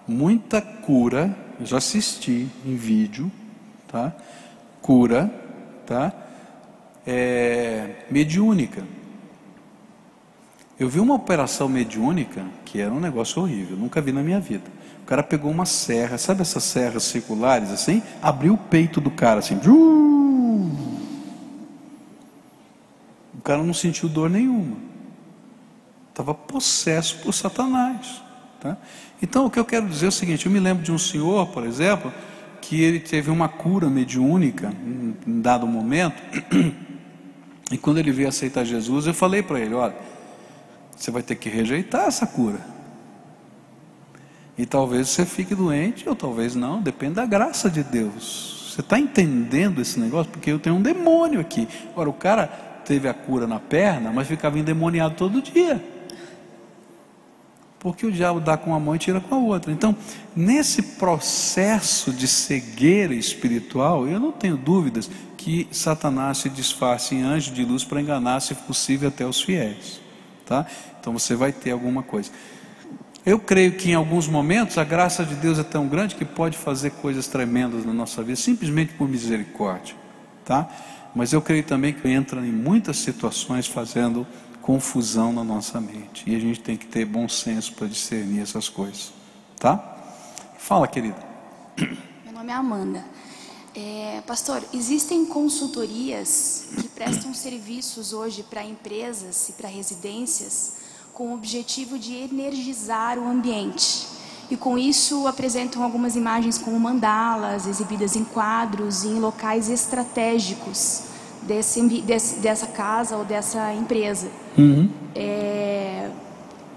muita cura, eu já assisti em vídeo, tá? Cura, tá? Mediúnica. Eu vi uma operação mediúnica que era um negócio horrível, nunca vi na minha vida. O cara pegou uma serra, sabe essas serras circulares assim? Abriu o peito do cara assim. O cara não sentiu dor nenhuma. Estava possesso por Satanás, tá? Então o que eu quero dizer é o seguinte: eu me lembro de um senhor, por exemplo, que ele teve uma cura mediúnica em dado momento. E quando ele veio aceitar Jesus, eu falei para ele: olha, você vai ter que rejeitar essa cura. E talvez você fique doente, ou talvez não, depende da graça de Deus. Você está entendendo esse negócio? Porque eu tenho um demônio aqui. Agora, o cara teve a cura na perna, mas ficava endemoniado todo dia. Porque o diabo dá com uma mão e tira com a outra. Então, nesse processo de cegueira espiritual, eu não tenho dúvidas que Satanás se disfarce em anjo de luz para enganar, se possível, até os fiéis, tá? Então você vai ter alguma coisa. Eu creio que em alguns momentos a graça de Deus é tão grande que pode fazer coisas tremendas na nossa vida, simplesmente por misericórdia, tá? Mas eu creio também que entra em muitas situações fazendo confusão na nossa mente, e a gente tem que ter bom senso para discernir essas coisas, tá? Fala, querida. Meu nome é Amanda. Pastor, existem consultorias que prestam serviços hoje para empresas e para residências com o objetivo de energizar o ambiente, e com isso apresentam algumas imagens como mandalas, exibidas em quadros e em locais estratégicos dessa casa ou dessa empresa. Uhum.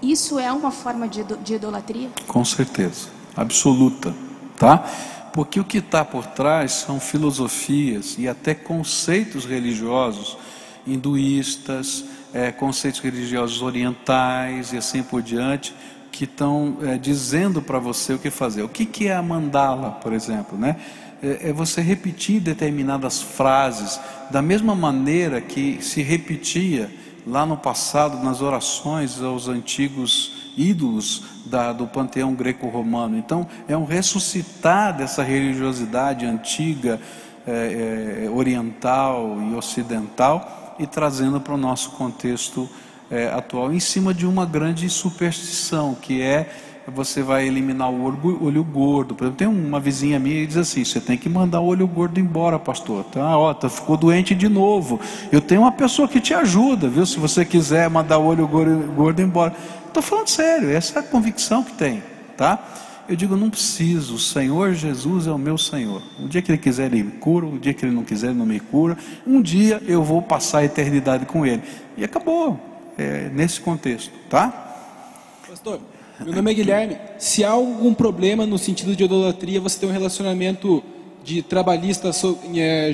Isso é uma forma de idolatria? Com certeza, absoluta, tá? Porque o que está por trás são filosofias e até conceitos religiosos hinduístas, conceitos religiosos orientais e assim por diante, que estão dizendo para você o que fazer. O que é a mandala, por exemplo, né? É você repetir determinadas frases da mesma maneira que se repetia lá no passado nas orações aos antigos ídolos do panteão greco-romano. Então é um ressuscitar dessa religiosidade antiga, oriental e ocidental, e trazendo para o nosso contexto atual, em cima de uma grande superstição, que você vai eliminar o olho gordo. Por exemplo, tem uma vizinha minha que diz assim: você tem que mandar o olho gordo embora, pastor. Ficou doente de novo. Eu tenho uma pessoa que te ajuda, viu? Se você quiser mandar o olho gordo embora. Estou falando sério, essa é a convicção que tem, tá? Eu digo, não preciso, o Senhor Jesus é o meu Senhor. O dia que Ele quiser, Ele me cura. O dia que Ele não quiser, Ele não me cura. Um dia eu vou passar a eternidade com Ele. E acabou, nesse contexto, tá? Pastor, meu nome é Guilherme. Se há algum problema no sentido de idolatria, você tem um relacionamento de trabalhista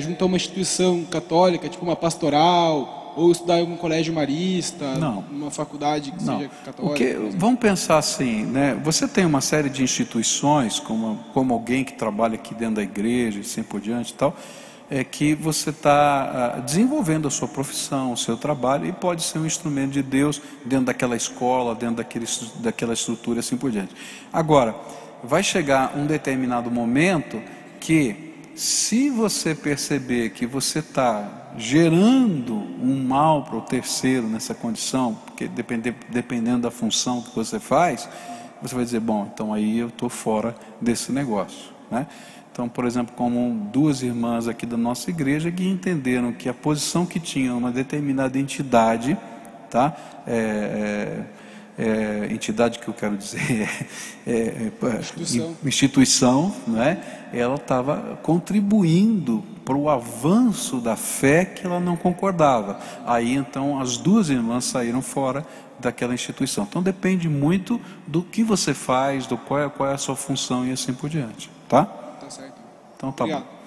junto a uma instituição católica, tipo uma pastoral, ou estudar em algum colégio marista, não, uma faculdade que seja católica? Vamos pensar assim, né? Você tem uma série de instituições, como alguém que trabalha aqui dentro da igreja e assim por diante e tal, que você está desenvolvendo a sua profissão, o seu trabalho, e pode ser um instrumento de Deus dentro daquela escola, dentro daquela estrutura, assim por diante. Agora, vai chegar um determinado momento que, se você perceber que você está gerando um mal para o terceiro nessa condição, porque dependendo da função que você faz, você vai dizer, bom, então aí eu estou fora desse negócio, né? Então, por exemplo, como duas irmãs aqui da nossa igreja que entenderam que a posição que tinha uma determinada entidade, tá? entidade que eu quero dizer, instituição, né? Ela estava contribuindo para o avanço da fé que ela não concordava. Aí então as duas irmãs saíram fora daquela instituição. Então depende muito do que você faz, do qual é a sua função e assim por diante, tá? Tá certo. Então tá Obrigado. bom.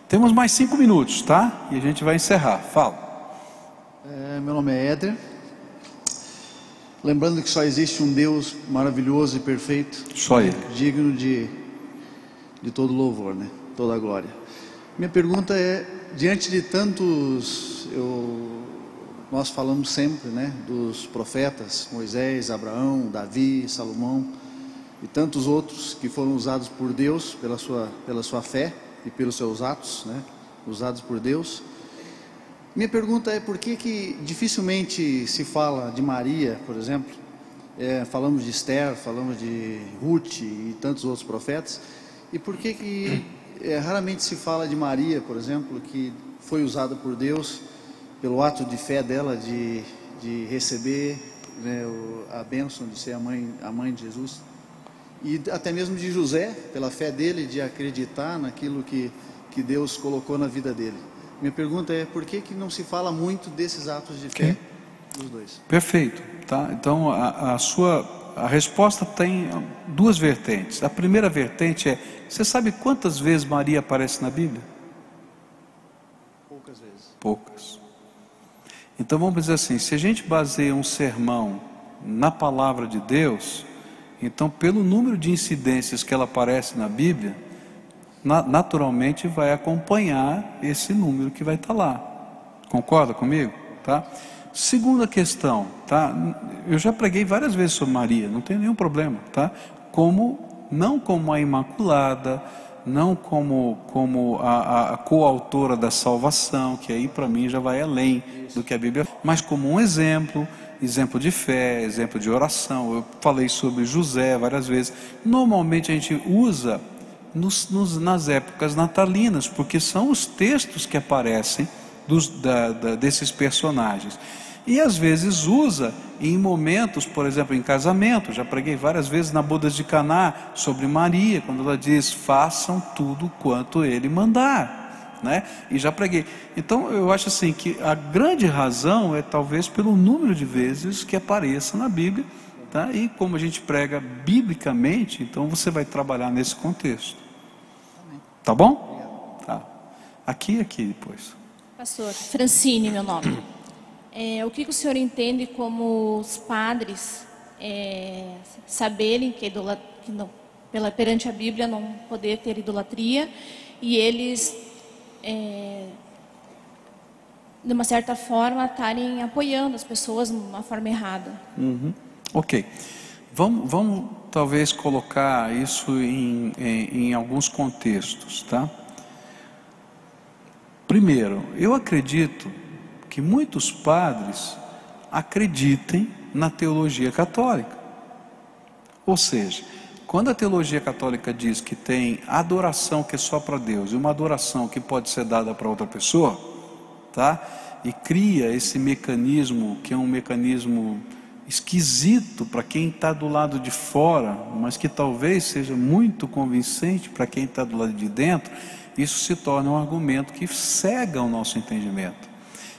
Temos mais 5 minutos, tá? E a gente vai encerrar. Fala. Meu nome é Éder. Lembrando que só existe um Deus maravilhoso e perfeito, só Ele, digno de todo louvor, né? Toda a glória. Minha pergunta é, diante de tantos, nós falamos sempre, né, dos profetas, Moisés, Abraão, Davi, Salomão e tantos outros que foram usados por Deus pela sua fé e pelos seus atos, né, usados por Deus. Minha pergunta é por que dificilmente se fala de Maria, por exemplo, falamos de Esther, falamos de Ruth e tantos outros profetas, e por que raramente se fala de Maria, por exemplo, que foi usada por Deus pelo ato de fé dela de receber, né, a bênção de ser a mãe de Jesus, e até mesmo de José, pela fé dele de acreditar naquilo que Deus colocou na vida dele. Minha pergunta é por que não se fala muito desses atos de fé dos dois? Perfeito, tá? Então a resposta tem duas vertentes. A primeira vertente é: você sabe quantas vezes Maria aparece na Bíblia? Poucas vezes. Poucas. Então vamos dizer assim, se a gente baseia um sermão na palavra de Deus, então pelo número de incidências que ela aparece na Bíblia, naturalmente vai acompanhar esse número que vai estar lá. Concorda comigo? Tá? Segunda questão, tá? Eu já preguei várias vezes sobre Maria, não tem nenhum problema, tá? Não como a Imaculada, não como a coautora da salvação, que aí para mim já vai além do que a Bíblia, mas como um exemplo de fé, exemplo de oração. Eu falei sobre José várias vezes. Normalmente a gente usa nas épocas natalinas, porque são os textos que aparecem desses personagens, e às vezes usa em momentos, por exemplo, em casamento. Já preguei várias vezes na bodas de Caná sobre Maria, quando ela diz: façam tudo quanto Ele mandar, né? E já preguei. Então eu acho assim que a grande razão é talvez pelo número de vezes que apareça na Bíblia, tá? E como a gente prega biblicamente, então você vai trabalhar nesse contexto. Tá bom? Tá. Aqui depois. Pastor, Francine, meu nome. O que o senhor entende como os padres saberem que perante a Bíblia não poder ter idolatria, e eles, de uma certa forma, estarem apoiando as pessoas de uma forma errada? Ok. Vamos talvez colocar isso em alguns contextos, tá? Primeiro, eu acredito que muitos padres acreditem na teologia católica. Ou seja, quando a teologia católica diz que tem adoração que é só para Deus e uma adoração que pode ser dada para outra pessoa, tá? E cria esse mecanismo que é um mecanismo esquisito para quem está do lado de fora, mas que talvez seja muito convincente para quem está do lado de dentro, isso se torna um argumento que cega o nosso entendimento.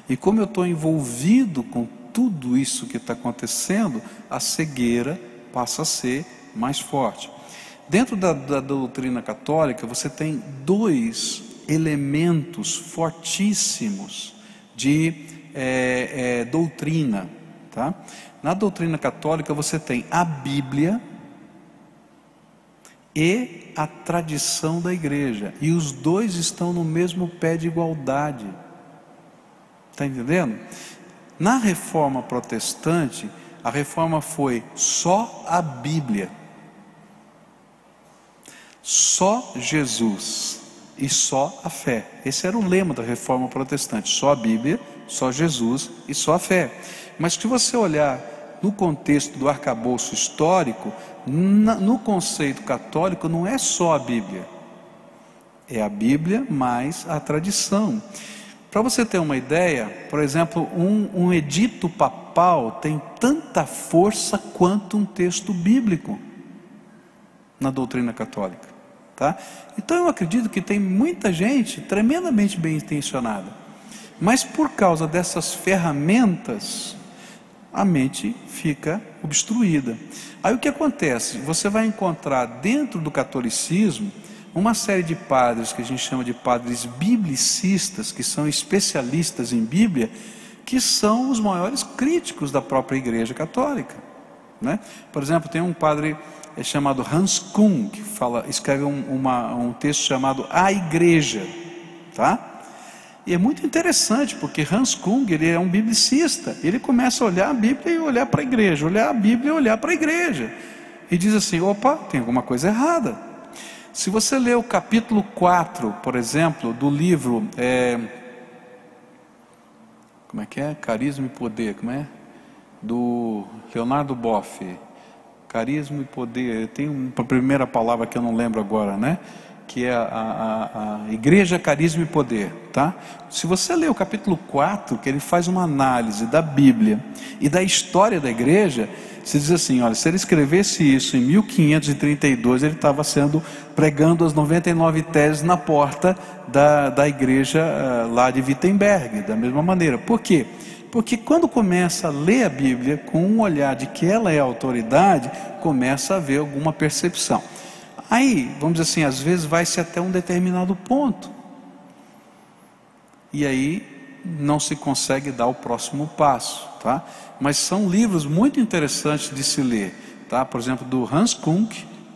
E como eu estou envolvido com tudo isso que está acontecendo, a cegueira passa a ser mais forte. Dentro da doutrina católica, você tem dois elementos fortíssimos de doutrina, tá? Na doutrina católica você tem a Bíblia e a tradição da igreja, e os dois estão no mesmo pé de igualdade. Está entendendo? Na reforma protestante, a reforma foi só a Bíblia, só Jesus e só a fé. Esse era o lema da reforma protestante: só a Bíblia, só Jesus e só a fé. Mas se você olhar no contexto do arcabouço histórico, no conceito católico não é só a Bíblia, é a Bíblia mais a tradição. Para você ter uma ideia, por exemplo, um edito papal tem tanta força quanto um texto bíblico na doutrina católica, tá? Então eu acredito que tem muita gente tremendamente bem intencionada, mas por causa dessas ferramentas, a mente fica obstruída. Aí o que acontece? Você vai encontrar dentro do catolicismo uma série de padres que a gente chama de padres biblicistas, que são especialistas em Bíblia, que são os maiores críticos da própria Igreja Católica, né? Por exemplo, tem um padre chamado Hans Kung, que escreve um texto chamado A Igreja, tá? E é muito interessante, porque Hans Kung, ele é um biblicista. Ele começa a olhar a Bíblia e olhar para a igreja, olhar a Bíblia e olhar para a igreja, e diz assim: opa, tem alguma coisa errada. Se você ler o capítulo 4, por exemplo, do livro como é que é? Carisma e Poder, como é? Do Leonardo Boff, Carisma e Poder. Tem uma primeira palavra que eu não lembro agora, né? Que é a Igreja, Carisma e Poder, tá? Se você ler o capítulo 4, que ele faz uma análise da Bíblia e da história da igreja, você diz assim: olha, se ele escrevesse isso em 1532, ele estava pregando as 99 teses na porta da igreja lá de Wittenberg, da mesma maneira. Por quê? Porque quando começa a ler a Bíblia com um olhar de que ela é autoridade, começa a haver alguma percepção. Aí, vamos dizer assim, às vezes vai-se até um determinado ponto, e aí não se consegue dar o próximo passo, tá? Mas são livros muito interessantes de se ler, tá? Por exemplo, do Hans Kung,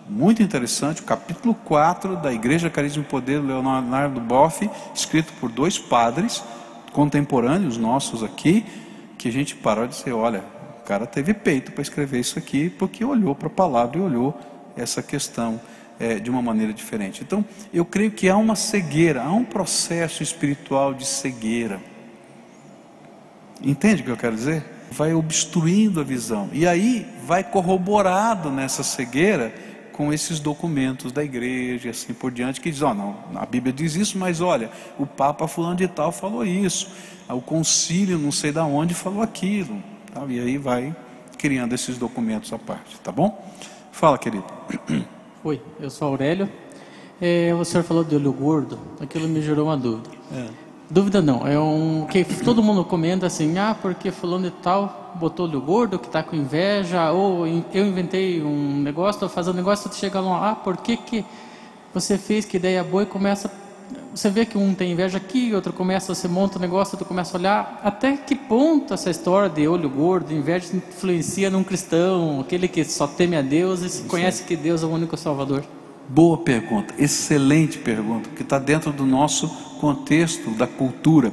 muito interessante, o capítulo 4 da Igreja, Carisma e Poder, do Leonardo Boff, escrito por 2 padres contemporâneos nossos aqui, que a gente parou de dizer: olha, o cara teve peito para escrever isso aqui, porque olhou para a palavra e olhou essa questão de uma maneira diferente. Então, eu creio que há uma cegueira, há um processo espiritual de cegueira. Entende o que eu quero dizer? Vai obstruindo a visão, e aí vai corroborado nessa cegueira com esses documentos da igreja e assim por diante, que diz: ó, não, a Bíblia diz isso, mas olha, o Papa fulano de tal falou isso, o concílio não sei da onde falou aquilo, tá? E aí vai criando esses documentos à parte, tá bom? Fala, querido. Oi, eu sou Aurélio. O senhor falou de olho gordo, aquilo me gerou uma dúvida. Dúvida não, que todo mundo comenta assim: ah, porque fulano de tal botou olho gordo, que está com inveja, ou eu inventei um negócio, estou fazendo um negócio, tu chega lá: ah, por que você fez, que ideia boa, e começa, você vê que um tem inveja aqui, outro começa, você monta um negócio, tu começa a olhar, até que ponto essa história de olho gordo, inveja, influencia num cristão, aquele que só teme a Deus e se conhece que Deus é o único Salvador? Boa pergunta, excelente pergunta, que está dentro do nosso contexto da cultura.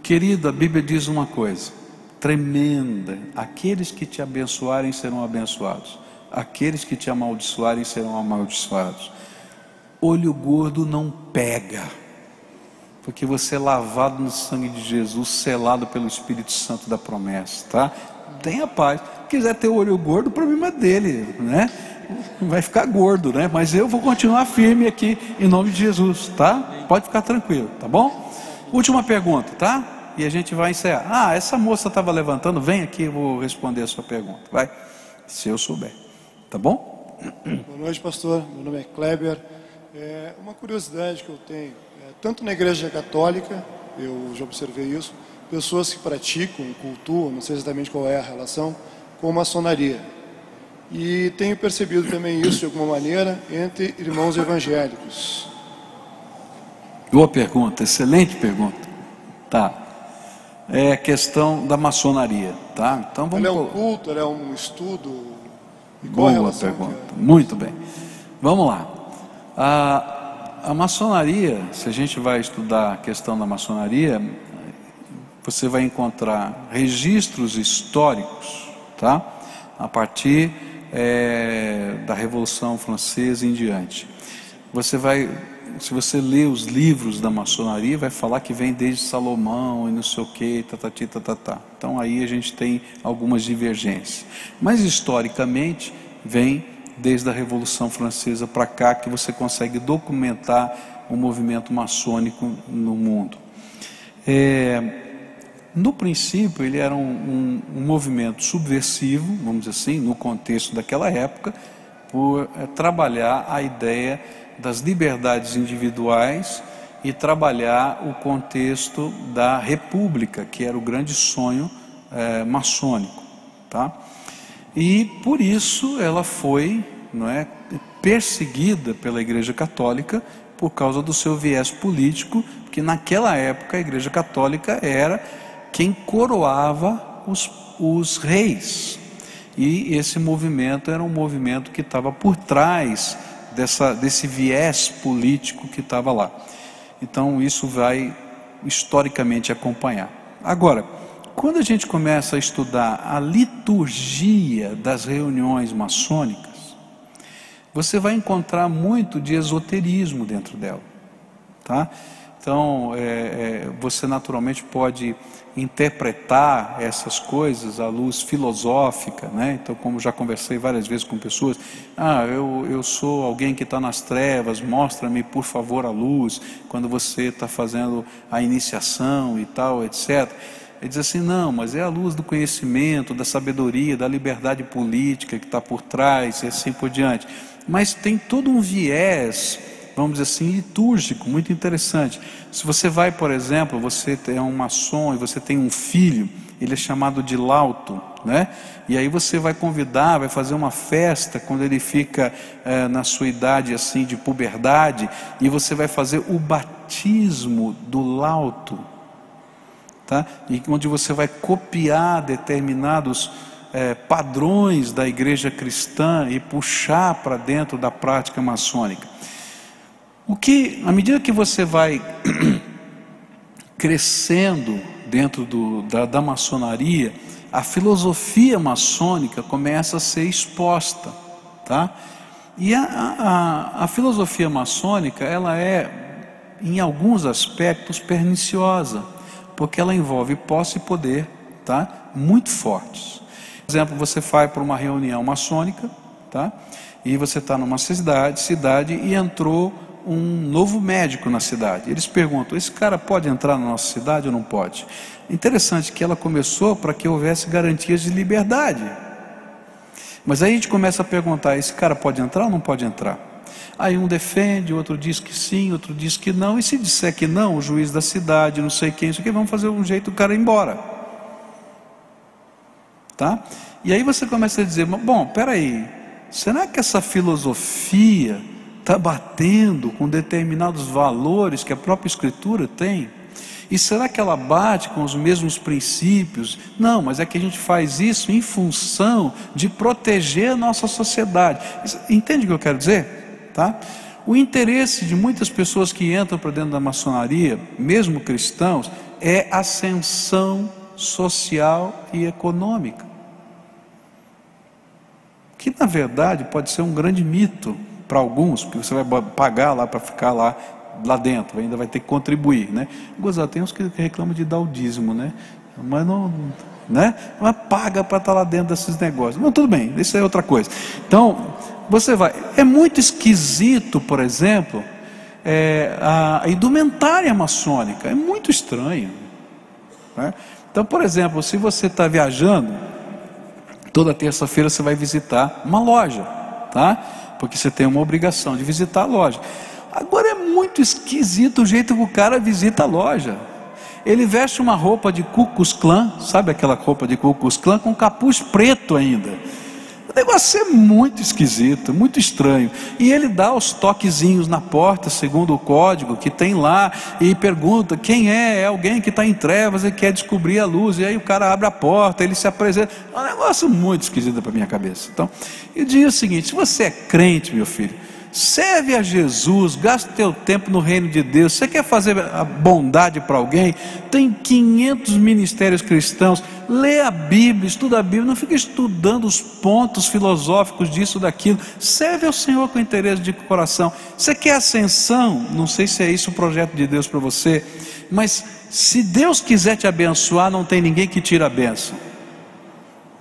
Querido, a Bíblia diz uma coisa tremenda: aqueles que te abençoarem serão abençoados, aqueles que te amaldiçoarem serão amaldiçoados. Olho gordo não pega, porque você é lavado no sangue de Jesus, selado pelo Espírito Santo da promessa, tá? Tenha paz. Se quiser ter olho gordo, o problema é dele, né? Vai ficar gordo, né? Mas eu vou continuar firme aqui em nome de Jesus, tá? Pode ficar tranquilo, tá bom? Última pergunta, tá? E a gente vai encerrar. Ah, essa moça estava levantando, vem aqui, eu vou responder a sua pergunta, vai, se eu souber, tá bom? Boa noite, pastor, meu nome é Kleber. Uma curiosidade que eu tenho, tanto na igreja católica, eu já observei isso, pessoas que praticam, cultuam, não sei exatamente qual é a relação, com maçonaria. E tenho percebido também isso de alguma maneira entre irmãos evangélicos. Boa pergunta, excelente pergunta. Tá. É a questão da maçonaria, tá? Então vamos. Ela é um culto, ela é um estudo. E qual boa pergunta. Muito bem. Vamos lá. A maçonaria, se a gente vai estudar a questão da maçonaria, você vai encontrar registros históricos, tá? A partir da Revolução Francesa em diante. Se você ler os livros da maçonaria, vai falar que vem desde Salomão e não sei o que, tá. Então aí a gente tem algumas divergências. Mas historicamente vem desde a Revolução Francesa para cá que você consegue documentar o movimento maçônico no mundo. No princípio, ele era um movimento subversivo, vamos dizer assim, no contexto daquela época, por trabalhar a ideia das liberdades individuais e trabalhar o contexto da república, que era o grande sonho maçônico, tá? E por isso ela foi, não é, perseguida pela Igreja Católica por causa do seu viés político, porque naquela época a Igreja Católica era quem coroava os reis, e esse movimento era um movimento que estava por trás desse viés político que estava lá. Então isso vai historicamente acompanhar. Agora, quando a gente começa a estudar a liturgia das reuniões maçônicas, você vai encontrar muito de esoterismo dentro dela, tá? Então, você naturalmente pode interpretar essas coisas à luz filosófica, né? Então, como já conversei várias vezes com pessoas, eu sou alguém que está nas trevas, mostra-me por favor a luz, quando você está fazendo a iniciação e tal, etc. Ele diz assim, não, mas é a luz do conhecimento, da sabedoria, da liberdade política que está por trás, e assim por diante. Mas tem todo um viés, vamos dizer assim, litúrgico, muito interessante. Se você vai, por exemplo, você é um maçom e você tem um filho, ele é chamado de lauto, né? E aí você vai convidar, vai fazer uma festa quando ele fica na sua idade assim de puberdade, e você vai fazer o batismo do lauto, tá? E onde você vai copiar determinados padrões da igreja cristã e puxar para dentro da prática maçônica. À medida que você vai crescendo dentro da maçonaria, a filosofia maçônica começa a ser exposta, tá? E a filosofia maçônica, ela é, em alguns aspectos, perniciosa, porque ela envolve posse e poder, tá? Muito fortes. Por exemplo, você vai para uma reunião maçônica, tá? E você está numa cidade e entrou um novo médico na cidade. Eles perguntam, esse cara pode entrar na nossa cidade ou não pode? Interessante que ela começou para que houvesse garantias de liberdade. Mas aí a gente começa a perguntar, esse cara pode entrar ou não pode entrar? Aí um defende, outro diz que sim, outro diz que não. E se disser que não, o juiz da cidade, não sei quem, vamos fazer um jeito do cara ir embora. Tá? E aí você começa a dizer, bom, peraí, será que essa filosofia está batendo com determinados valores que a própria Escritura tem? E será que ela bate com os mesmos princípios? Não, mas é que a gente faz isso em função de proteger a nossa sociedade. Entende o que eu quero dizer? Tá? O interesse de muitas pessoas que entram para dentro da maçonaria, mesmo cristãos, é ascensão social e econômica, que na verdade pode ser um grande mito para alguns, porque você vai pagar lá para ficar lá dentro, ainda vai ter que contribuir, né? Gozado, tem uns que reclamam de dar o dízimo, né? Mas não, né? Mas paga para estar lá dentro desses negócios. Não, tudo bem, isso é outra coisa. Então, você vai, é muito esquisito, por exemplo, a indumentária maçônica, é muito estranho, né? Então, por exemplo, se você está viajando, toda terça-feira você vai visitar uma loja, tá? Porque você tem uma obrigação de visitar a loja. Agora é muito esquisito o jeito que o cara visita a loja. Ele veste uma roupa de Ku Klux Klan, sabe aquela roupa de Ku Klux Klan com capuz preto ainda. O negócio é muito esquisito, muito estranho. E ele dá os toquezinhos na porta, segundo o código que tem lá, e pergunta quem é alguém que está em trevas e quer descobrir a luz. E aí o cara abre a porta, ele se apresenta. É um negócio muito esquisito para a minha cabeça. Então, eu digo o seguinte, se você é crente, meu filho, serve a Jesus, gasta teu tempo no reino de Deus. Você quer fazer a bondade para alguém? Tem 500 ministérios cristãos. Lê a Bíblia, estuda a Bíblia. Não fica estudando os pontos filosóficos disso, daquilo. Serve ao Senhor com interesse de coração. Você quer ascensão? Não sei se é isso o projeto de Deus para você, mas se Deus quiser te abençoar, não tem ninguém que tire a bênção.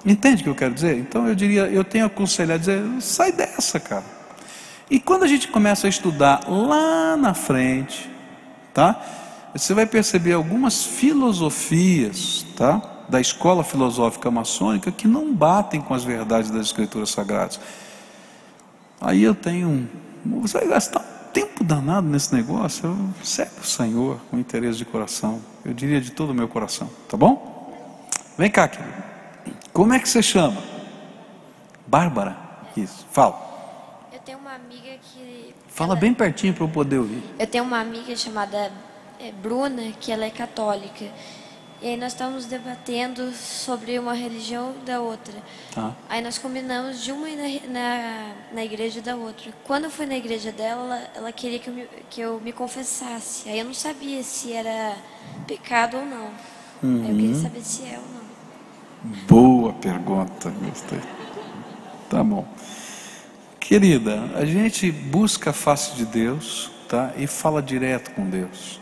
Entende o que eu quero dizer? Então eu tenho a aconselhar a dizer, sai dessa, cara. E quando a gente começa a estudar lá na frente, tá? você vai perceber algumas filosofias, tá, da escola filosófica maçônica que não batem com as verdades das Escrituras Sagradas. Aí eu tenho, você vai gastar um tempo danado nesse negócio, segue o Senhor com interesse de coração, eu diria de todo o meu coração, tá bom? Vem cá, querido. Como é que você chama? Bárbara? Isso, fala. Eu tenho uma amiga que... Fala bem pertinho para eu poder ouvir. Eu tenho uma amiga chamada Bruna, que ela é católica. E aí nós estamos debatendo sobre uma religião da outra. Tá. Aí nós combinamos de uma ir na igreja da outra. Quando eu fui na igreja dela, ela queria que eu me confessasse. Aí eu não sabia se era pecado ou não. Aí eu queria saber se é ou não. Boa pergunta, gostei. Tá bom. Querida, a gente busca a face de Deus, tá? E fala direto com Deus.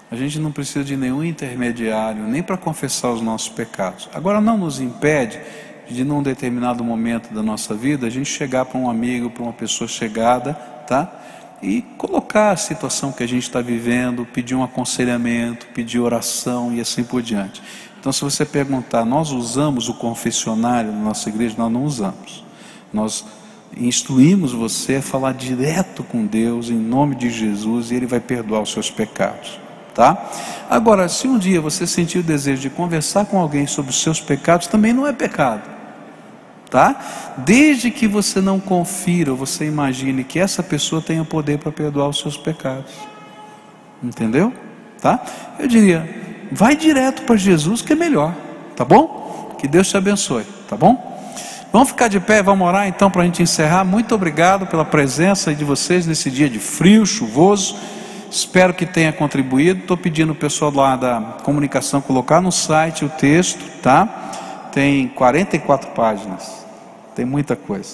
A gente não precisa de nenhum intermediário, nem para confessar os nossos pecados. Agora, não nos impede de, num determinado momento da nossa vida, a gente chegar para um amigo, para uma pessoa chegada, tá? E colocar a situação que a gente está vivendo, pedir um aconselhamento, pedir oração e assim por diante. Então, se você perguntar, nós usamos o confessionário na nossa igreja? Nós não usamos. Nós instruímos você a falar direto com Deus, em nome de Jesus, e Ele vai perdoar os seus pecados. Tá? Agora, se um dia você sentir o desejo de conversar com alguém sobre os seus pecados, também não é pecado, tá? Desde que você não confira, ou você imagine que essa pessoa tenha o poder para perdoar os seus pecados, entendeu? Tá? Eu diria, vai direto para Jesus, que é melhor, tá bom? Que Deus te abençoe, tá bom? Vamos ficar de pé, vamos orar então para a gente encerrar. Muito obrigado pela presença de vocês nesse dia de frio, chuvoso. Espero que tenha contribuído. Estou pedindo o pessoal lá da comunicação colocar no site o texto, tá? Tem 44 páginas. Tem muita coisa.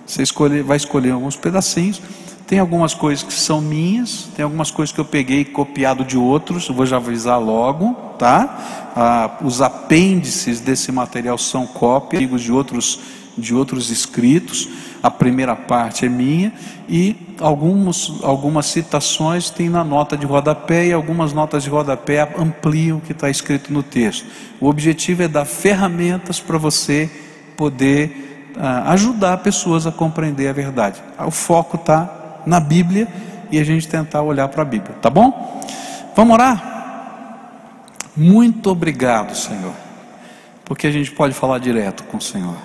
Você vai escolher alguns pedacinhos. Tem algumas coisas que são minhas, tem algumas coisas que eu peguei copiado de outros. Eu vou já avisar logo, tá? Os apêndices desse material são cópias de outros escritos. A primeira parte é minha e algumas citações tem na nota de rodapé, e algumas notas de rodapé ampliam o que está escrito no texto. O objetivo é dar ferramentas para você poder ajudar pessoas a compreender a verdade. O foco está na Bíblia e a gente tentar olhar para a Bíblia, tá bom? Vamos orar? Muito obrigado, Senhor, porque a gente pode falar direto com o Senhor.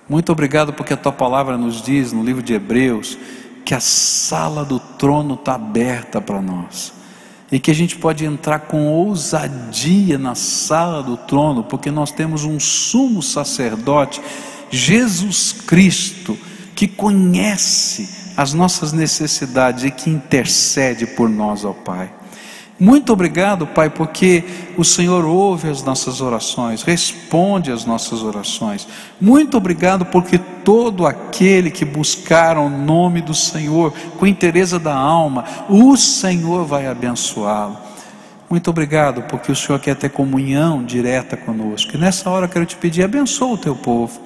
Muito obrigado porque a Tua palavra nos diz no livro de Hebreus que a sala do trono está aberta para nós e que a gente pode entrar com ousadia na sala do trono, porque nós temos um sumo sacerdote, Jesus Cristo, que conhece as nossas necessidades e que intercede por nós, ó Pai. Muito obrigado, Pai, porque o Senhor ouve as nossas orações, responde as nossas orações. Muito obrigado porque todo aquele que buscar o nome do Senhor com interesse da alma, o Senhor vai abençoá-lo. Muito obrigado porque o Senhor quer ter comunhão direta conosco. E nessa hora eu quero te pedir, abençoa o teu povo.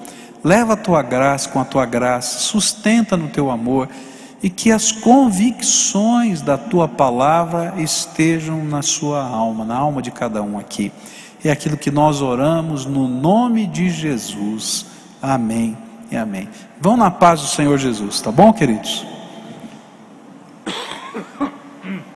Leva a tua graça com a tua graça, sustenta no teu amor, e que as convicções da tua palavra estejam na sua alma, na alma de cada um aqui. É aquilo que nós oramos no nome de Jesus. Amém e amém. Vão na paz do Senhor Jesus, tá bom, queridos?